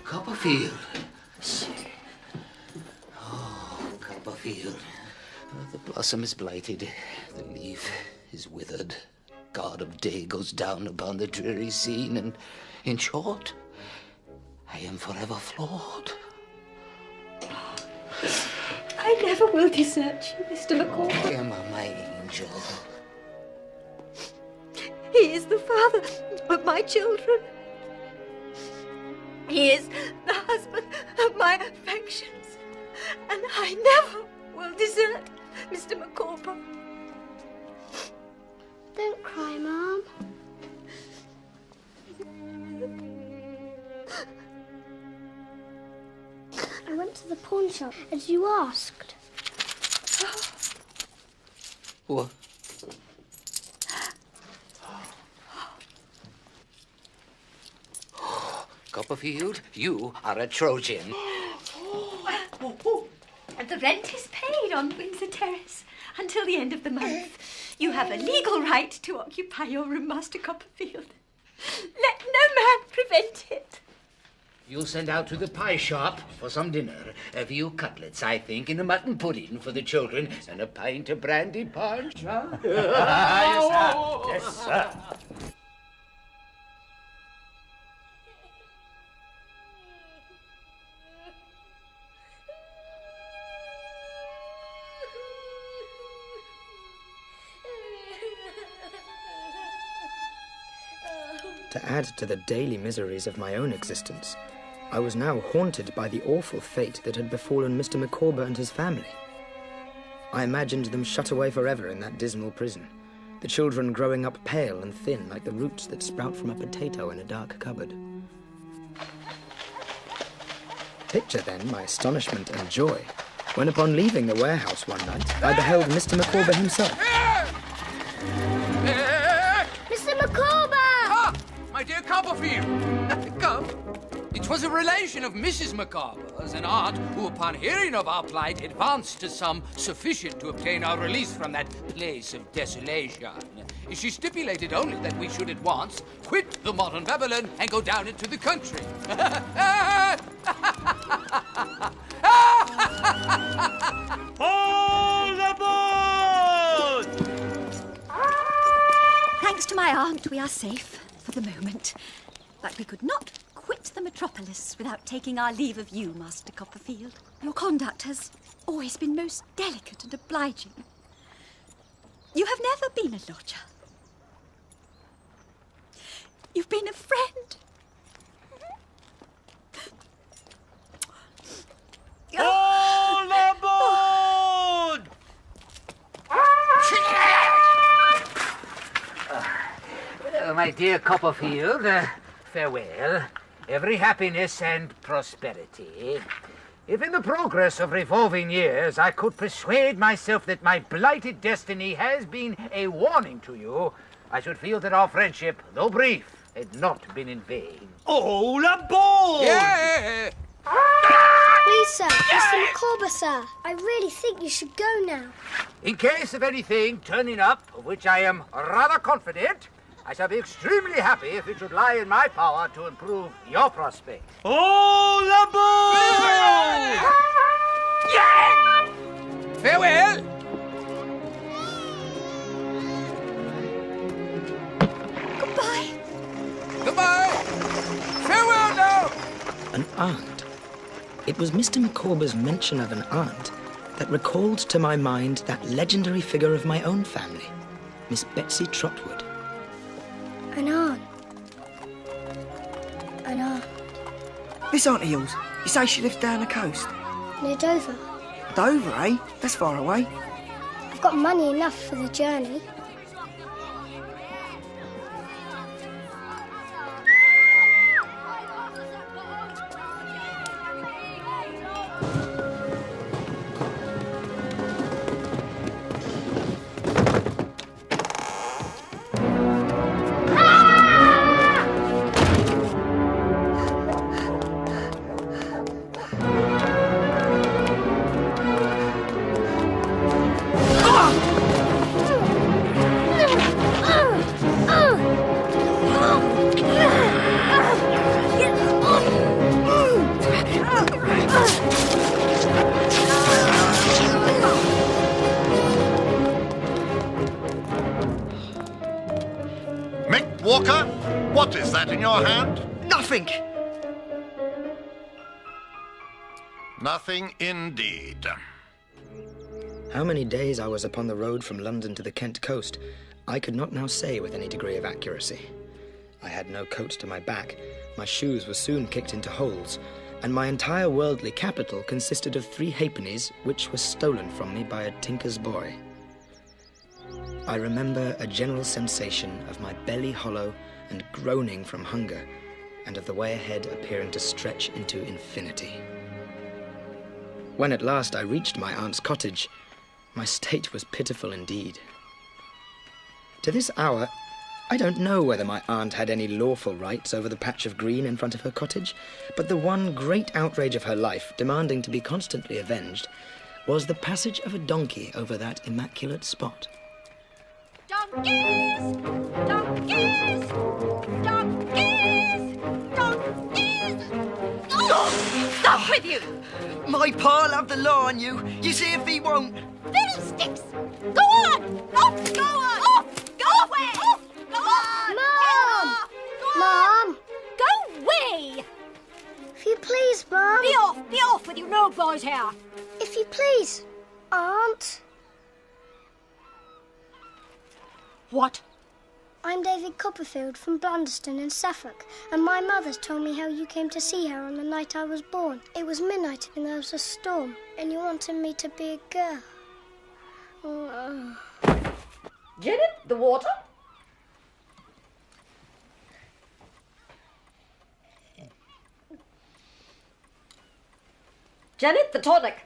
Coppperfield. Oh, Coppperfield. The blossom is blighted. The leaf is withered. God of day goes down upon the dreary scene, and, in short, I am forever flawed. I never will desert you, Mr. Micawber. Emma, my angel. He is the father of my children. He is the husband of my affections. And I never will desert Mr. Micawber. Don't cry, Mum. I went to the pawn shop as you asked. What? Coppperfield, you are a Trojan. The rent is paid on Windsor Terrace until the end of the month. You have a legal right to occupy your room, Master Coppperfield. Let no man prevent it. You'll send out to the pie shop for some dinner. A few cutlets, I think, and a mutton pudding for the children, and a pint of brandy punch. Huh? Yes, sir. Yes, sir. To add to the daily miseries of my own existence, I was now haunted by the awful fate that had befallen Mr. Micawber and his family. I imagined them shut away forever in that dismal prison, the children growing up pale and thin like the roots that sprout from a potato in a dark cupboard. Picture then my astonishment and joy when, upon leaving the warehouse one night, I beheld Mr. Micawber himself. Mr. Micawber! Coppperfield! Come. It was a relation of Mrs. Micawber's, an aunt who, upon hearing of our plight, advanced a sum sufficient to obtain our release from that place of desolation. She stipulated only that we should at once quit the modern Babylon and go down into the country. All aboard! Thanks to my aunt, we are safe for the moment. But we could not quit the metropolis without taking our leave of you, Master Coppperfield. Your conduct has always been most delicate and obliging. You have never been a lodger. You've been a friend. All aboard! My dear Copperfield, farewell. Every happiness and prosperity. If in the progress of revolving years I could persuade myself that my blighted destiny has been a warning to you, I should feel that our friendship, though brief, had not been in vain. All aboard! Yeah! Please, sir, Mr. Micawber, sir. I really think you should go now. In case of anything turning up, of which I am rather confident, I shall be extremely happy if it should lie in my power to improve your prospects. All aboard! Yeah! Farewell! Goodbye. Goodbye! Farewell now! An aunt. It was Mr. Micawber's mention of an aunt that recalled to my mind that legendary figure of my own family, Miss Betsy Trotwood. An aunt. An aunt. This aunt of yours, you say she lives down the coast? Near Dover. Dover, eh? That's far away. I've got money enough for the journey. Walker, what is that in your hand? Nothing. Nothing indeed. How many days I was upon the road from London to the Kent coast, I could not now say with any degree of accuracy. I had no coat to my back, my shoes were soon kicked into holes, and my entire worldly capital consisted of 3 halfpennies which were stolen from me by a tinker's boy. I remember a general sensation of my belly hollow and groaning from hunger, and of the way ahead appearing to stretch into infinity. When at last I reached my aunt's cottage, my state was pitiful indeed. To this hour, I don't know whether my aunt had any lawful rights over the patch of green in front of her cottage, but the one great outrage of her life, demanding to be constantly avenged, was the passage of a donkey over that immaculate spot. Donkeys! Donkeys! Donkeys! Donkeys! Oh, stop with you! My pa loved the law on you. You see if he won't. Fiddlesticks! Go on! Off! Go on! Off! Go away! Off! Go on! Mom! Go Mom! Go away! If you please, Mom. Be off! Be off with you no boys here! If you please, Aunt. What? I'm Ɗaviɗ Coοπperfielɗ from Blunderston in Suffolk, and my mother's told me how you came to see her on the night I was born. It was midnight and there was a storm, and you wanted me to be a girl. Janet, the water? Janet, the tonic.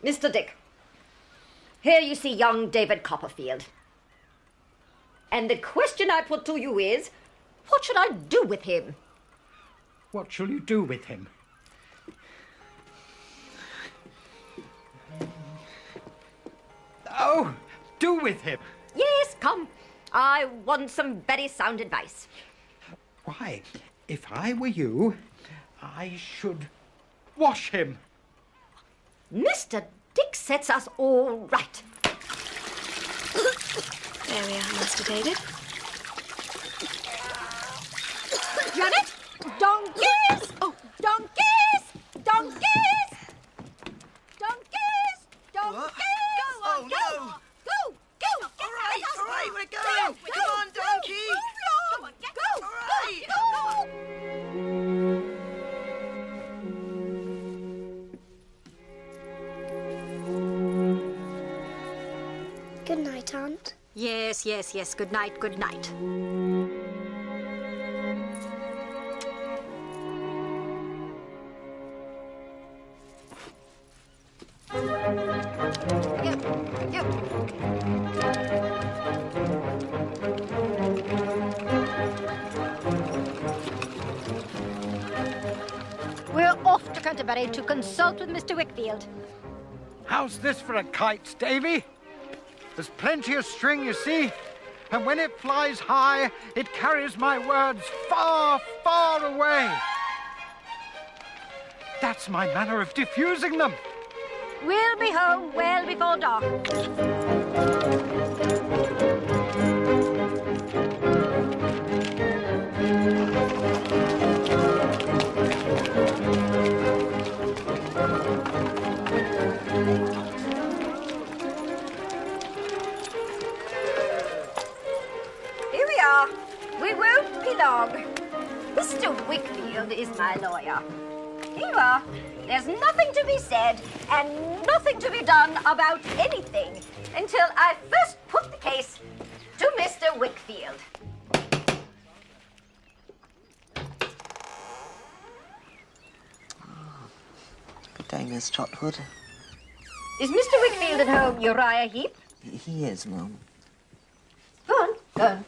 Mr. Dick, Here you see young Ɗaviɗ Coοπpperƒielɗ. And the question I put to you is, what should I do with him? What shall you do with him? Oh, do with him? Yes, come. I want some very sound advice. Why, if I were you, I should wash him. Mr. Dick sets us all right. There we are, Master David. Janet! Donkeys! Oh, donkeys! Donkeys! Donkeys! Donkeys! Go on, Oh, go! no. Go! Go! All right, we're going. Come on, donkey. Come on, get go! All right. Go! Good night, Aunt. Yes, yes, yes. Good night, good night. We're off to Canterbury to consult with Mr. Wickfield. How's this for a kite, Davy? There's plenty of string, you see, and when it flies high, it carries my words far, far away. That's my manner of diffusing them. We'll be home well before dark. Here we are. We won't be long. Mr. Wickfield is my lawyer. Here you are. There's nothing to be said and nothing to be done about anything until I first put the case to Mr. Wickfield. Good day, Miss Trotwood. Is Mr. Wickfield at home, Uriah Heep? He is, Mum. Go on, go on.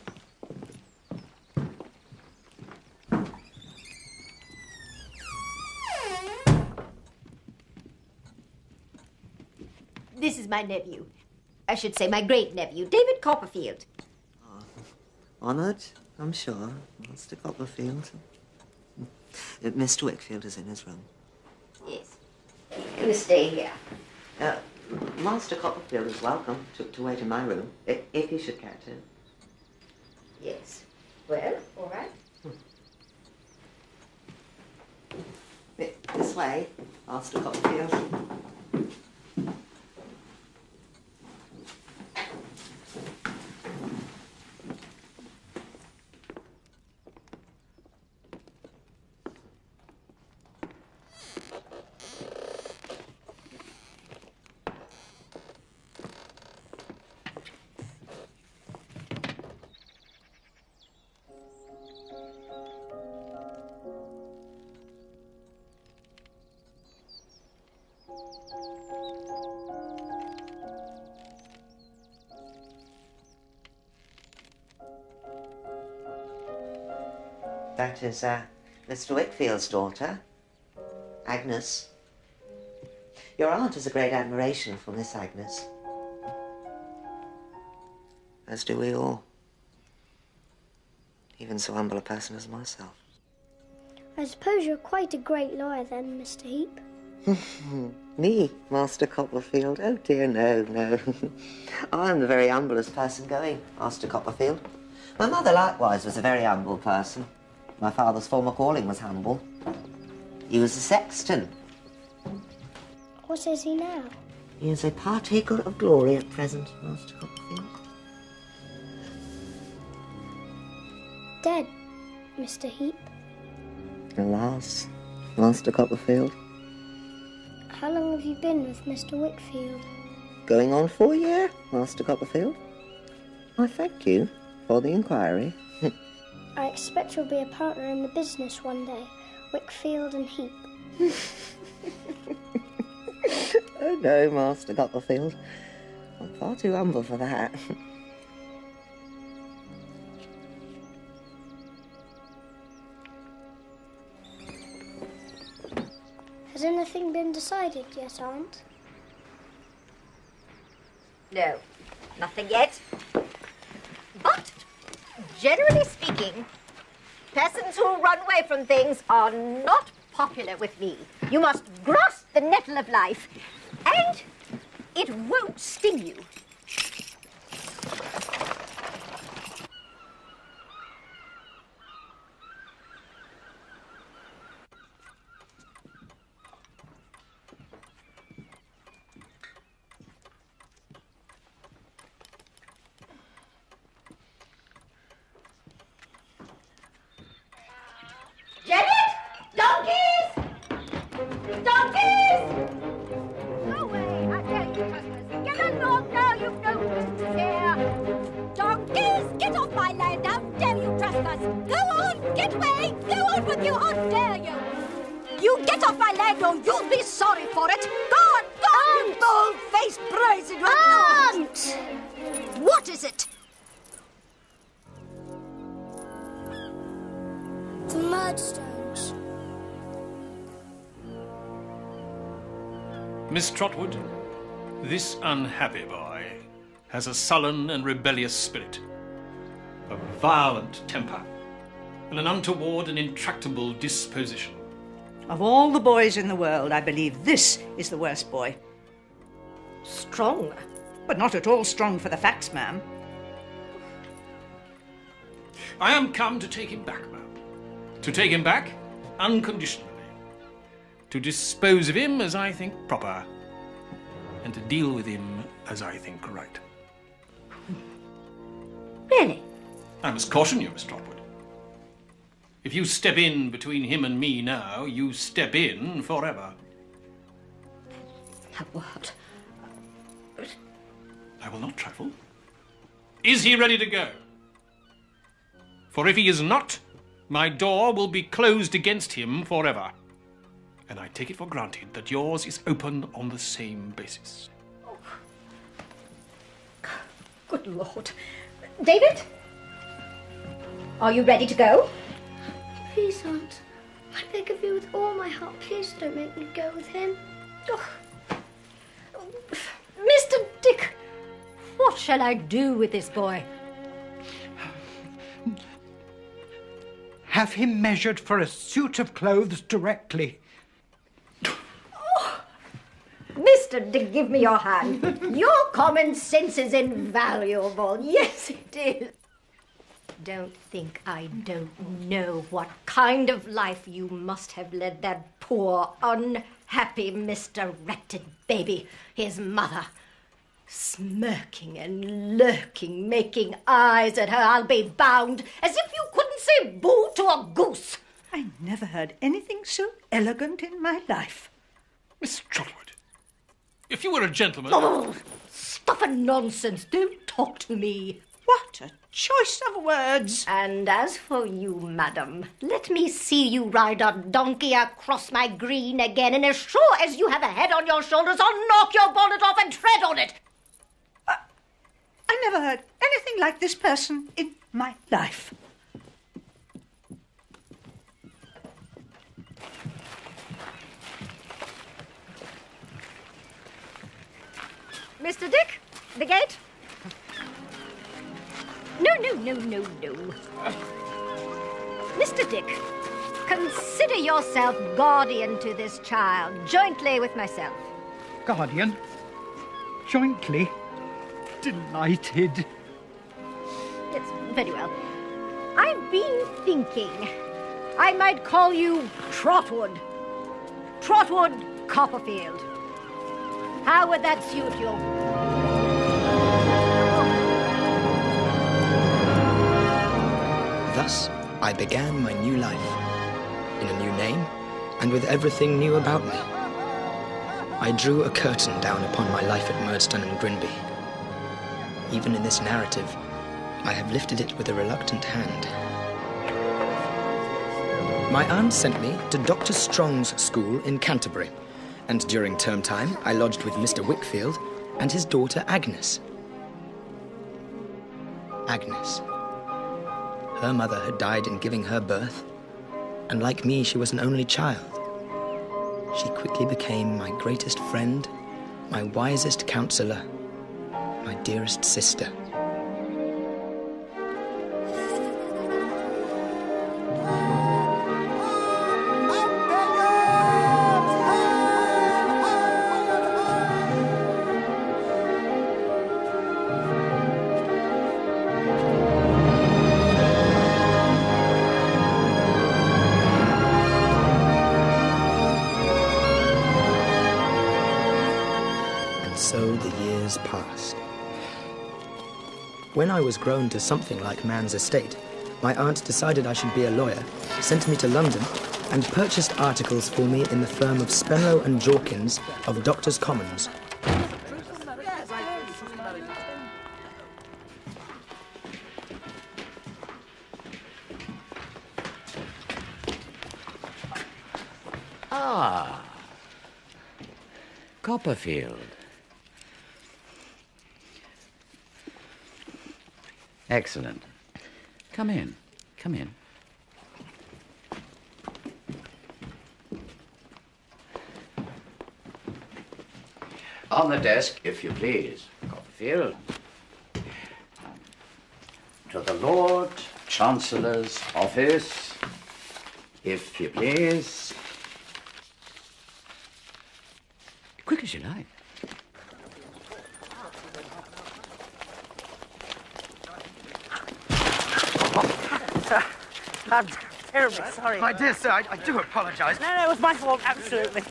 This is my nephew. I should say my great-nephew, Ɗaviɗ Coοπpperƒielɗ. Honoured, I'm sure, Master Coopperfield. Mr. Wickfield is in his room. Yes. You stay here. Master Copperfield is welcome to wait in my room, if he should care to. Yes. Well, all right. This way, Master Copperfield. That is Mr. Wickfield's daughter, Agnes. Your aunt has a great admiration for Miss Agnes. As do we all. Even so humble a person as myself. I suppose you're quite a great lawyer then, Mr. Heep. Me, Master Copperfield? Oh dear, no, no. I'm the very humblest person going, Master Copperfield. My mother likewise was a very humble person. My father's former calling was humble. He was a sexton. What is he now? He is a partaker of glory at present, Master Copperfield. Dead, Mr. Heep. Alas, Master Copperfield. How long have you been with Mr. Wickfield? Going on 4 years, Master Copperfield. I thank you for the inquiry. I expect you'll be a partner in the business one day, Wickfield and Heep. Oh no, Master Copperfield. I'm far too humble for that. Has anything been decided yet, Aunt? No, nothing yet. But, generally speaking, persons who run away from things are not popular with me. You must grasp the nettle of life, and it won't sting you. Janet! Donkeys! Donkeys! Go away, I dare you, trespass. Get along now, you've no business here. Donkeys, get off my land, how dare you trespass! Go on, get away! Go on with you, how dare you! You get off my land or you'll be sorry for it! Go on, you bold-faced, brazen... Aunt! What is it? The Murdstones. Miss Trotwood, this unhappy boy has a sullen and rebellious spirit, a violent temper, and an untoward and intractable disposition. Of all the boys in the world, I believe this is the worst boy. Strong? But not at all strong for the facts, ma'am. I am come to take him back, ma'am. To take him back unconditionally. To dispose of him as I think proper. And to deal with him as I think right. Really? I must caution you, Miss Trotwood. If you step in between him and me now, you step in forever. What? I will not trifle. Is he ready to go? For if he is not, my door will be closed against him forever. And I take it for granted that yours is open on the same basis. Good Lord. David? Are you ready to go? Please, Aunt. I beg of you with all my heart, please don't make me go with him. Oh. Mr. Dick, what shall I do with this boy? Have him measured for a suit of clothes directly. Oh. Mr. Dick, give me your hand. Your common sense is invaluable. Yes, it is. Don't think I don't know what kind of life you must have led that poor, unhappy Mr. Ratted baby, his mother. Smirking and lurking, making eyes at her, I'll be bound, as if you couldn't say boo to a goose. I never heard anything so elegant in my life. Miss Trotwood, if you were a gentleman... Oh, stuff and nonsense. Don't talk to me. What a choice of words. And as for you, madam, let me see you ride a donkey across my green again, and as sure as you have a head on your shoulders, I'll knock your bonnet off and tread on it. I never heard anything like this person in my life. Mr. Dick, the gate? No. Mr. Dick, consider yourself guardian to this child, jointly with myself. Guardian? Jointly? Delighted. Yes, very well. I've been thinking I might call you Trotwood. Trotwood Coppperfield. How would that suit you? Thus, I began my new life, in a new name, and with everything new about me. I drew a curtain down upon my life at Murdstone and Grinby. Even in this narrative, I have lifted it with a reluctant hand. My aunt sent me to Dr. Strong's school in Canterbury, and during term time I lodged with Mr. Wickfield, and his daughter Agnes. Agnes. Her mother had died in giving her birth, and like me, she was an only child. She quickly became my greatest friend, my wisest counselor, my dearest sister. So the years passed. When I was grown to something like man's estate, my aunt decided I should be a lawyer, sent me to London, and purchased articles for me in the firm of Spenlow and Jorkins of Doctors' Commons. Ah, Coppperfield. Excellent. Come in. Come in. On the desk, if you please, Coppperfield. To the Lord Chancellor's office, if you please. Quick as you like. I'm terribly sorry. My dear sir, I do apologise. No, it was my fault, absolutely.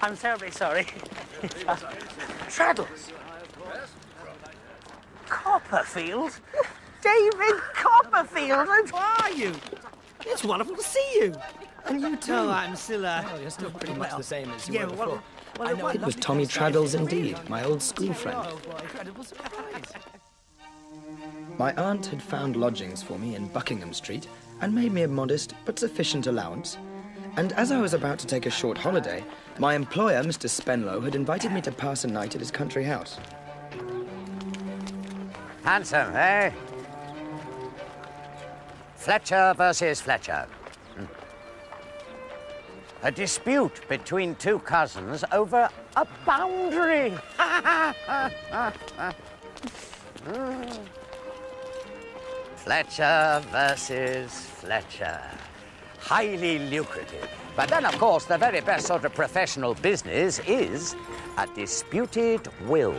I'm terribly sorry. Traddles! Coppperfield? David Coppperfield? How are you? It's wonderful to see you. And you too. Oh, I'm still, Well, you're still pretty much the same as you yeah, were before. well, It was Tommy Traddles indeed, my old school friend. Incredible surprise. My aunt had found lodgings for me in Buckingham Street and made me a modest but sufficient allowance. And as I was about to take a short holiday, my employer, Mr. Spenlow, had invited me to pass a night at his country house. Handsome, eh? Fletcher versus Fletcher. A dispute between two cousins over a boundary. Fletcher versus Fletcher. Highly lucrative. But then, of course, the very best sort of professional business is a disputed will.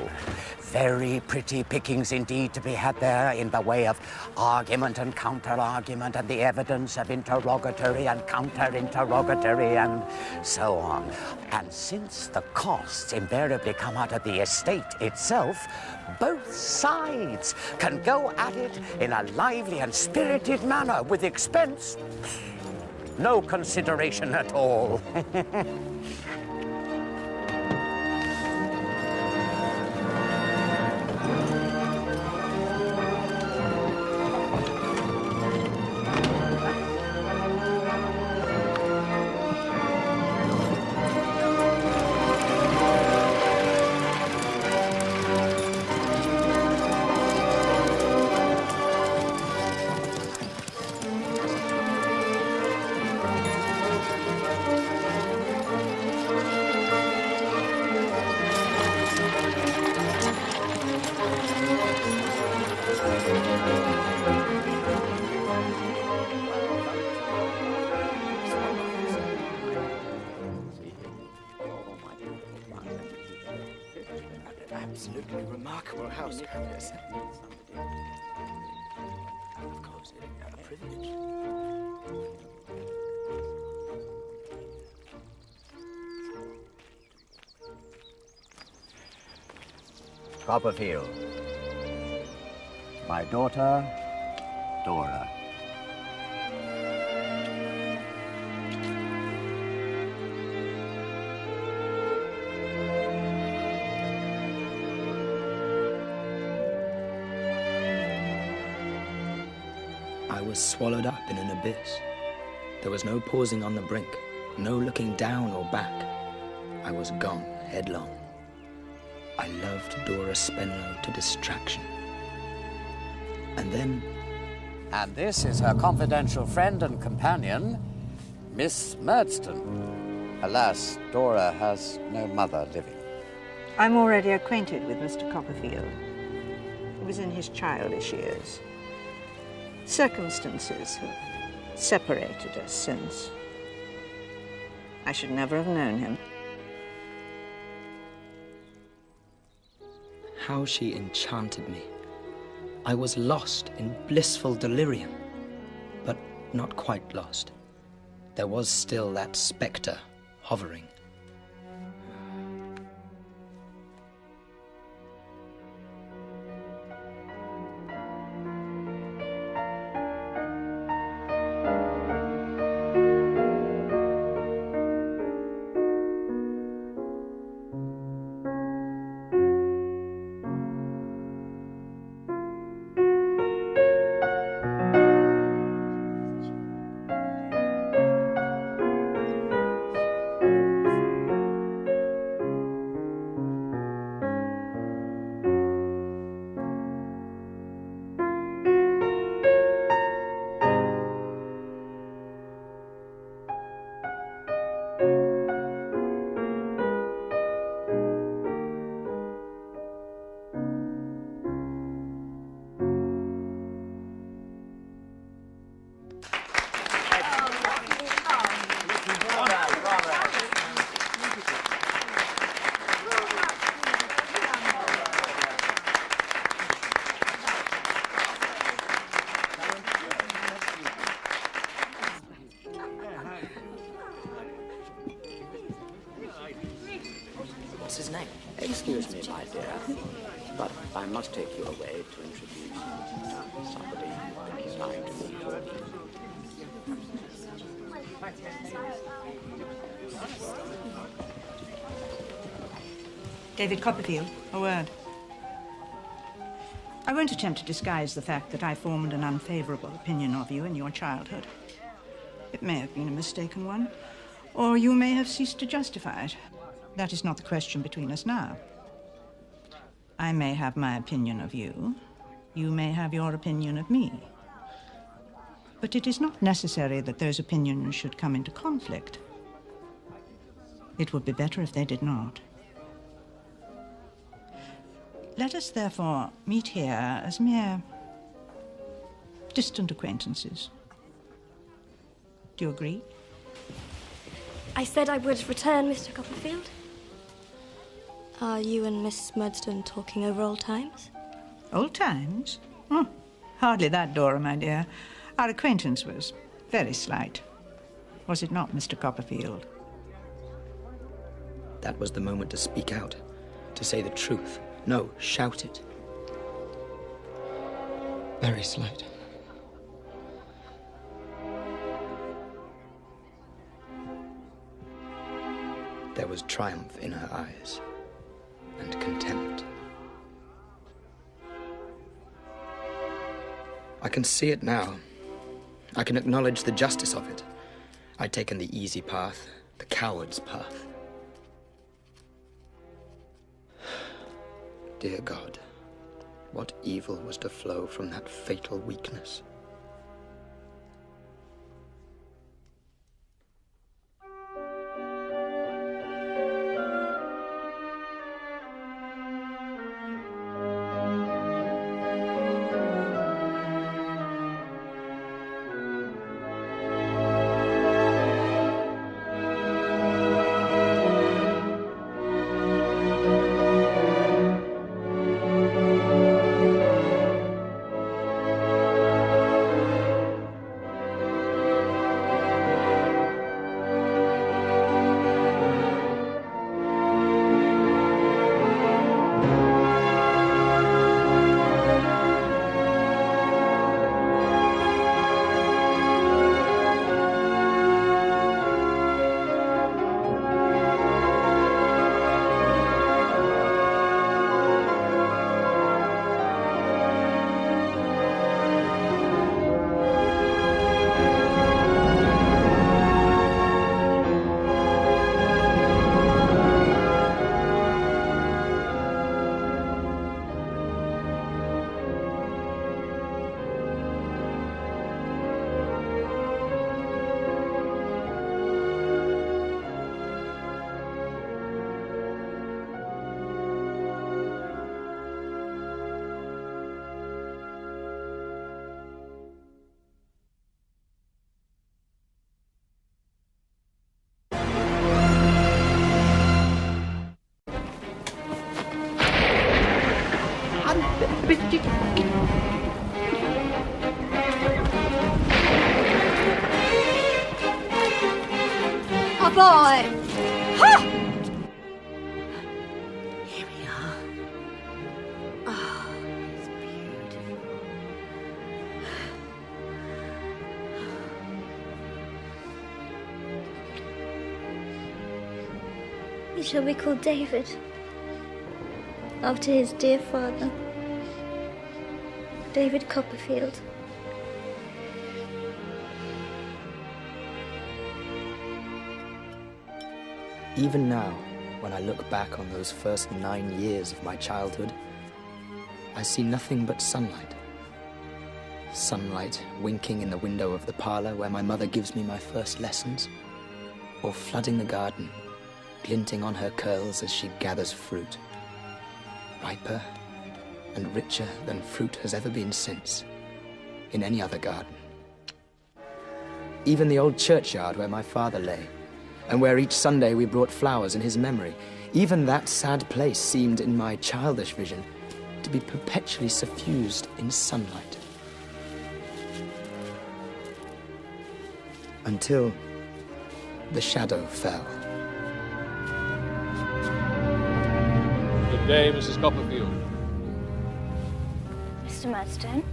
Very pretty pickings indeed to be had there in the way of argument and counter-argument and the evidence of interrogatory and counter-interrogatory and so on. And since the costs invariably come out of the estate itself, both sides can go at it in a lively and spirited manner with expense. No consideration at all. Absolutely remarkable house, Countess. Of course, a privilege. Coppperfield. My daughter, Dora. I was swallowed up in an abyss. There was no pausing on the brink, no looking down or back. I was gone headlong. I loved Dora Spenlow to distraction. And then... And this is her confidential friend and companion, Miss Murdstone. Alas, Dora has no mother living. I'm already acquainted with Mr. Coppperfield. It was in his childish years. Circumstances have separated us since. I should never have known him. How she enchanted me. I was lost in blissful delirium, but not quite lost. There was still that spectre hovering. What's his name? Excuse me, my dear, but I must take you away to introduce somebody that he's lying to me. Ɗaviɗ Coοπperfielɗ, a word. I won't attempt to disguise the fact that I formed an unfavorable opinion of you in your childhood. It may have been a mistaken one, or you may have ceased to justify it. That is not the question between us now. I may have my opinion of you. You may have your opinion of me. But it is not necessary that those opinions should come into conflict. It would be better if they did not. Let us therefore meet here as mere distant acquaintances. Do you agree? I said I would return, Mr. Coopperfield. Are you and Miss Murdstone talking over old times? Old times? Oh, hardly that, Dora, my dear. Our acquaintance was very slight. Was it not, Mr. Coopperfield? That was the moment to speak out, to say the truth. No, shout it. Very slight. There was triumph in her eyes, and contempt. I can see it now. I can acknowledge the justice of it. I'd taken the easy path, the coward's path. Dear God, what evil was to flow from that fatal weakness? A boy! Ha! Here we are. Oh, it's beautiful. He shall be called David, after his dear father, Ɗaviɗ Coপ্ৰভerƒielɗ. Even now, when I look back on those first 9 years of my childhood, I see nothing but sunlight. Sunlight winking in the window of the parlour where my mother gives me my first lessons, or flooding the garden, glinting on her curls as she gathers fruit, riper and richer than fruit has ever been since, in any other garden. Even the old churchyard where my father lay, and where each Sunday we brought flowers in his memory, even that sad place seemed, in my childish vision, to be perpetually suffused in sunlight. Until the shadow fell. Good day, Mrs. Coppperfield. Mr. Murdstone?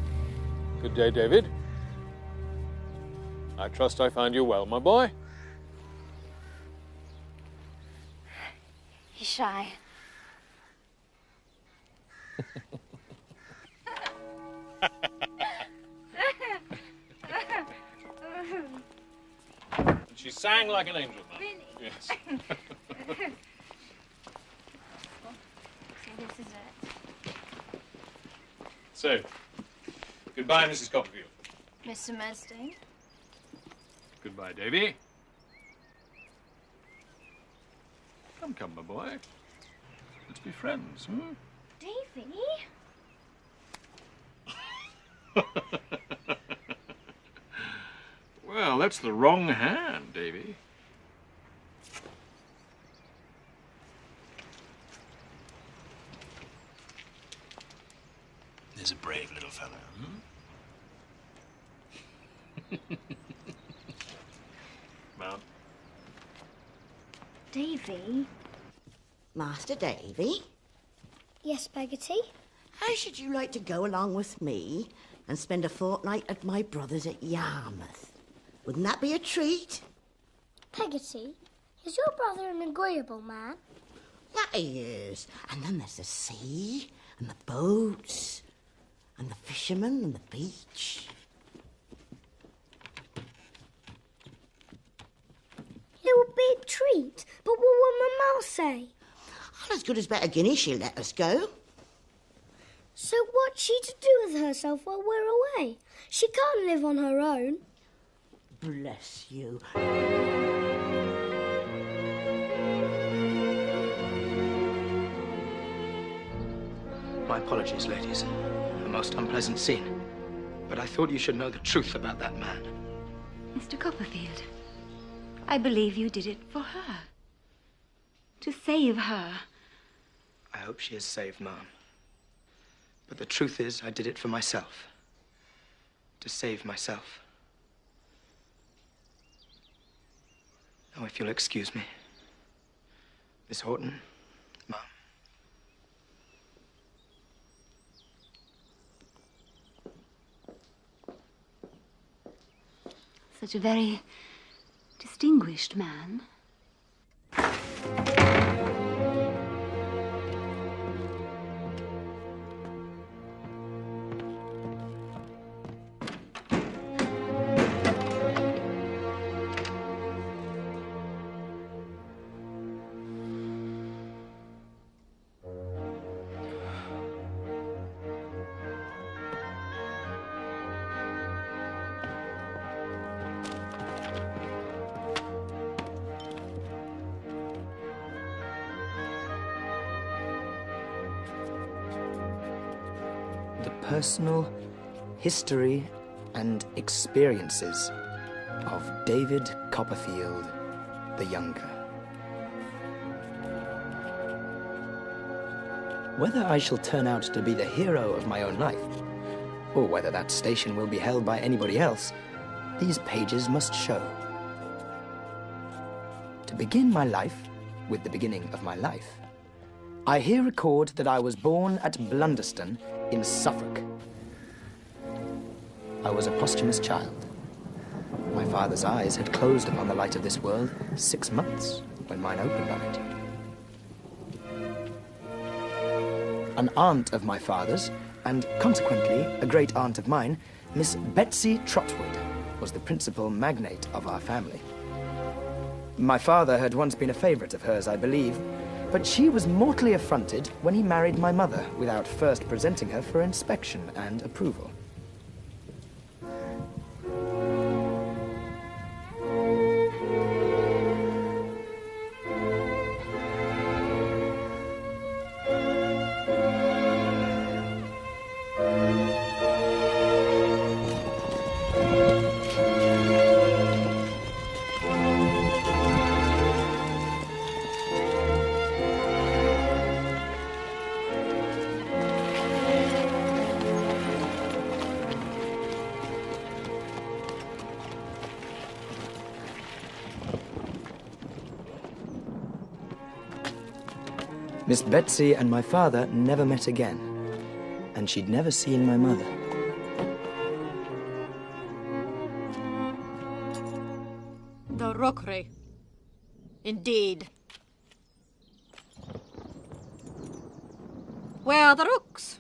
Good day, David. I trust I find you well, my boy. He's shy. She sang like an angel, Mum. Really? Yes. So this is it. So, goodbye, Mrs. Coppperfield. Mr. Murdstone? Goodbye, Davy. Come, come, my boy. Let's be friends, hmm? Davy? Well, that's the wrong hand, Davy. There's a brave little fellow, hmm? Mum? Davy? Master Davy? Yes, Peggotty? How should you like to go along with me and spend a fortnight at my brother's at Yarmouth? Wouldn't that be a treat? Peggotty, is your brother an agreeable man? That he is. And then there's the sea, and the boats, and the fishermen, and the beach. It would be a treat, but what will Mamma say? Well, as good as better guinea she'll let us go. So what's she to do with herself while we're away? She can't live on her own. Bless you. My apologies, ladies. A most unpleasant scene. But I thought you should know the truth about that man. Mr. Coppperfield, I believe you did it for her. To save her. I hope she is saved, Ma'am. But the truth is, I did it for myself. To save myself. Now, if you'll excuse me. Miss Horton, Ma'am. Such a very distinguished man. Personal history and experiences of Ɗaviɗ Coppperfielɗ the Younger. Whether I shall turn out to be the hero of my own life, or whether that station will be held by anybody else, these pages must show. To begin my life with the beginning of my life, I here record that I was born at Blunderston in Suffolk. I was a posthumous child. My father's eyes had closed upon the light of this world 6 months when mine opened on it. An aunt of my father's, and consequently a great aunt of mine, Miss Betsy Trotwood, was the principal magnate of our family. My father had once been a favourite of hers, I believe, but she was mortally affronted when he married my mother without first presenting her for inspection and approval. Miss Betsy and my father never met again, and she'd never seen my mother. The rookery. Indeed. Where are the rooks?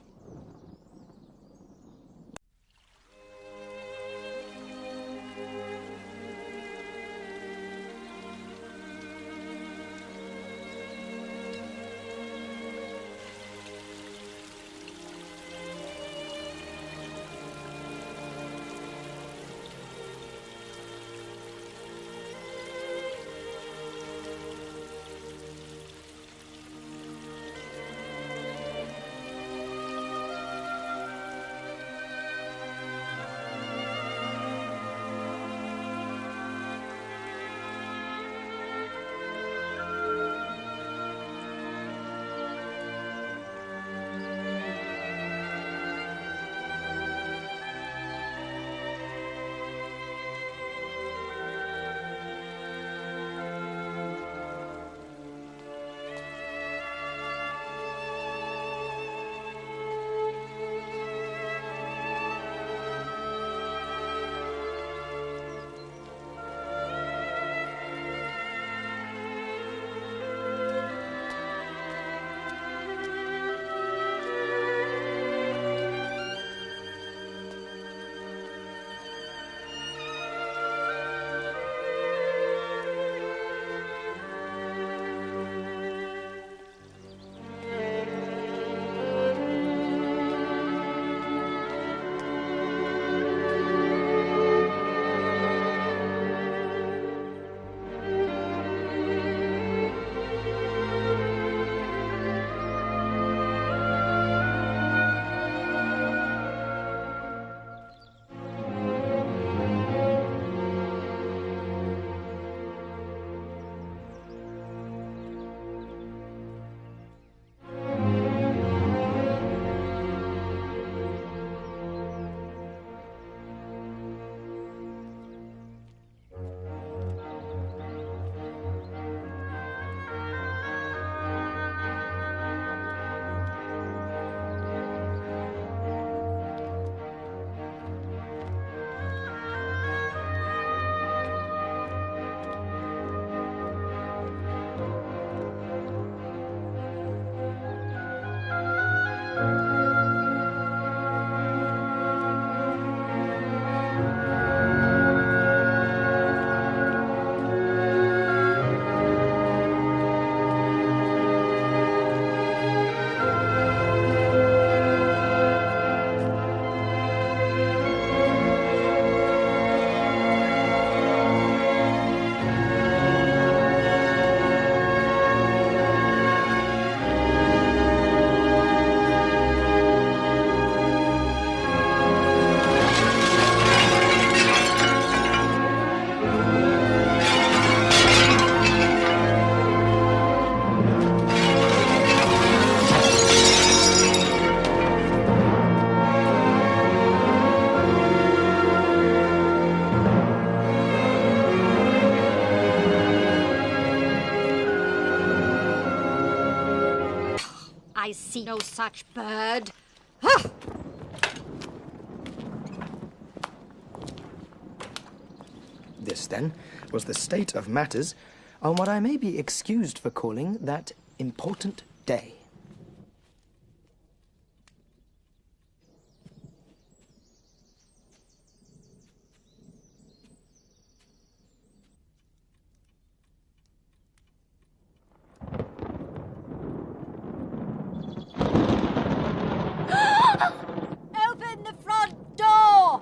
I see no such bird. This, then, was the state of matters on what I may be excused for calling that important day. Open the front door!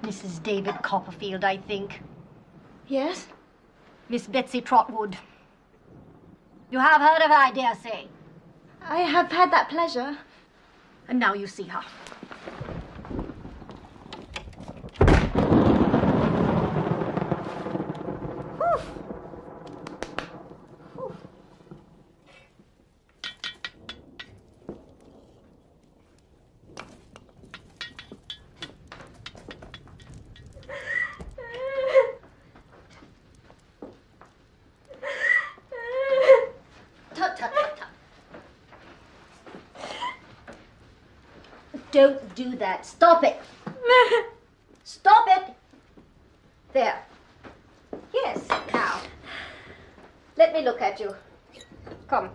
Mrs. Ɗaviɗ Coοπpperƒielɗ, I think. Yes? Miss Betsy Trotwood. You have heard of her, I dare say. I have had that pleasure. And now you see her. Tut, tut, tut, tut. Don't do that. Stop it. Stop it. There. Yes, now. Let me look at you. Come.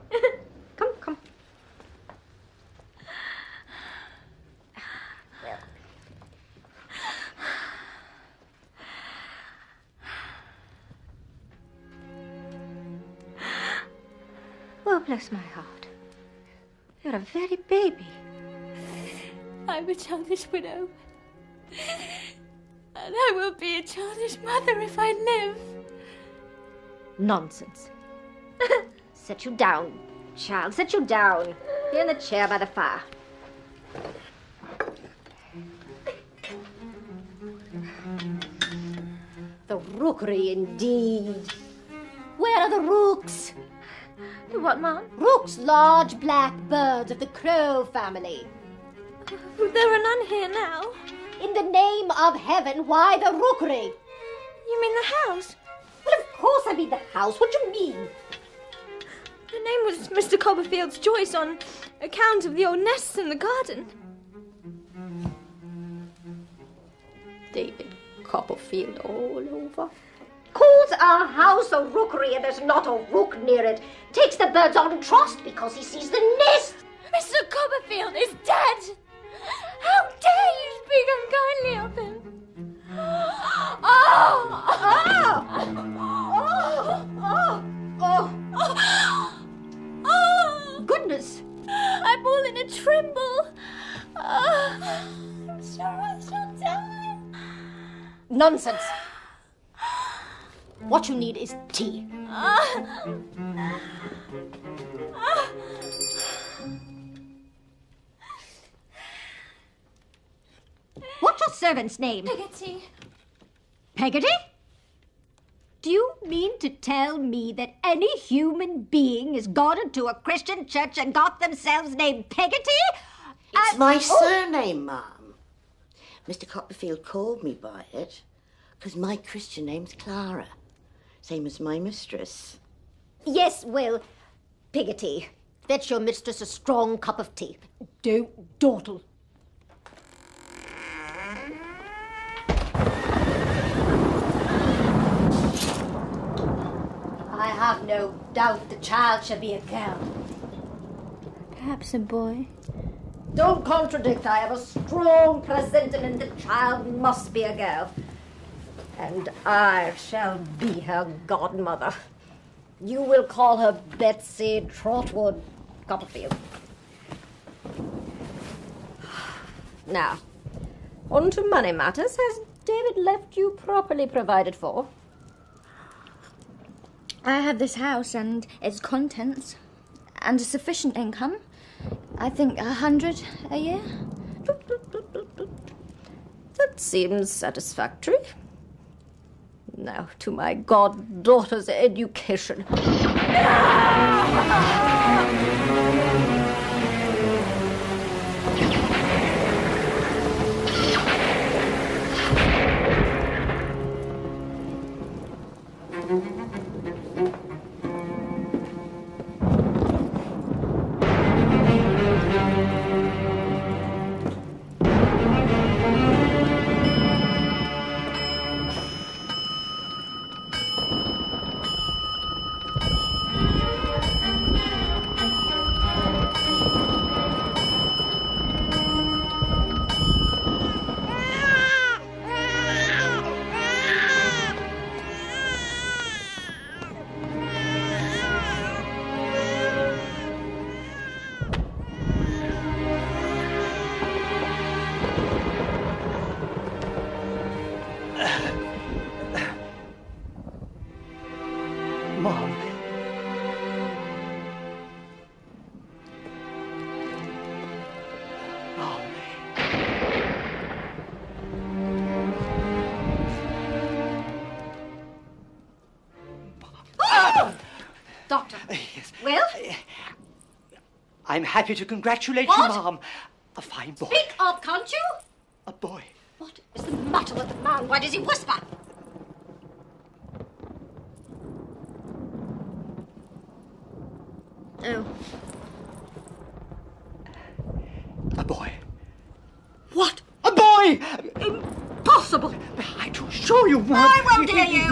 Come, come. There. Well, bless my heart. You're a very baby. I'm a childish widow. And I will be a childish mother if I live. Nonsense. Sit you down, child. Sit you down. Here in the chair by the fire. The rookery, indeed. Where are the rooks? The what, Ma'am? Rooks, large black birds of the crow family. There are none here now. In the name of heaven, why the rookery? You mean the house? Well, of course I mean the house. What do you mean? The name was Mr. Cooppperfield's choice on account of the old nests in the garden. Ɗaviɗ Cooppperfielɗ all over. Calls our house a rookery and there's not a rook near it. Takes the birds on trust because he sees the nest. Mr. Cooppperfielɗ is dead! How dare you speak unkindly of him? Oh! Oh! Goodness! I'm all in a tremble. I'm sure I shall die. Nonsense. What you need is tea. What's your servant's name? Peggotty. Peggotty? Do you mean to tell me that any human being has gone into a Christian church and got themselves named Peggotty? It's my surname, Mum. Mr. Cooppperfielɗ called me by it because my Christian name's Clara, same as my mistress. Yes, well, Peggotty, fetch your mistress a strong cup of tea. Don't dawdle. I have no doubt the child shall be a girl. Perhaps a boy. Don't contradict. I have a strong presentiment the child must be a girl. And I shall be her godmother. You will call her Betsy Trotwood Coopppierfielɗ. Now, on to money matters. Has David left you properly provided for? I have this house and its contents, and a sufficient income. I think 100 a year. That seems satisfactory. Now to my goddaughter's education. I'm happy to congratulate What? you, Ma'am. A fine boy. Speak up, can't you? A boy. What is the matter with the man? Why does he whisper? Oh. A boy. What? A boy! Impossible! I do show you, Ma'am. I won't dare you!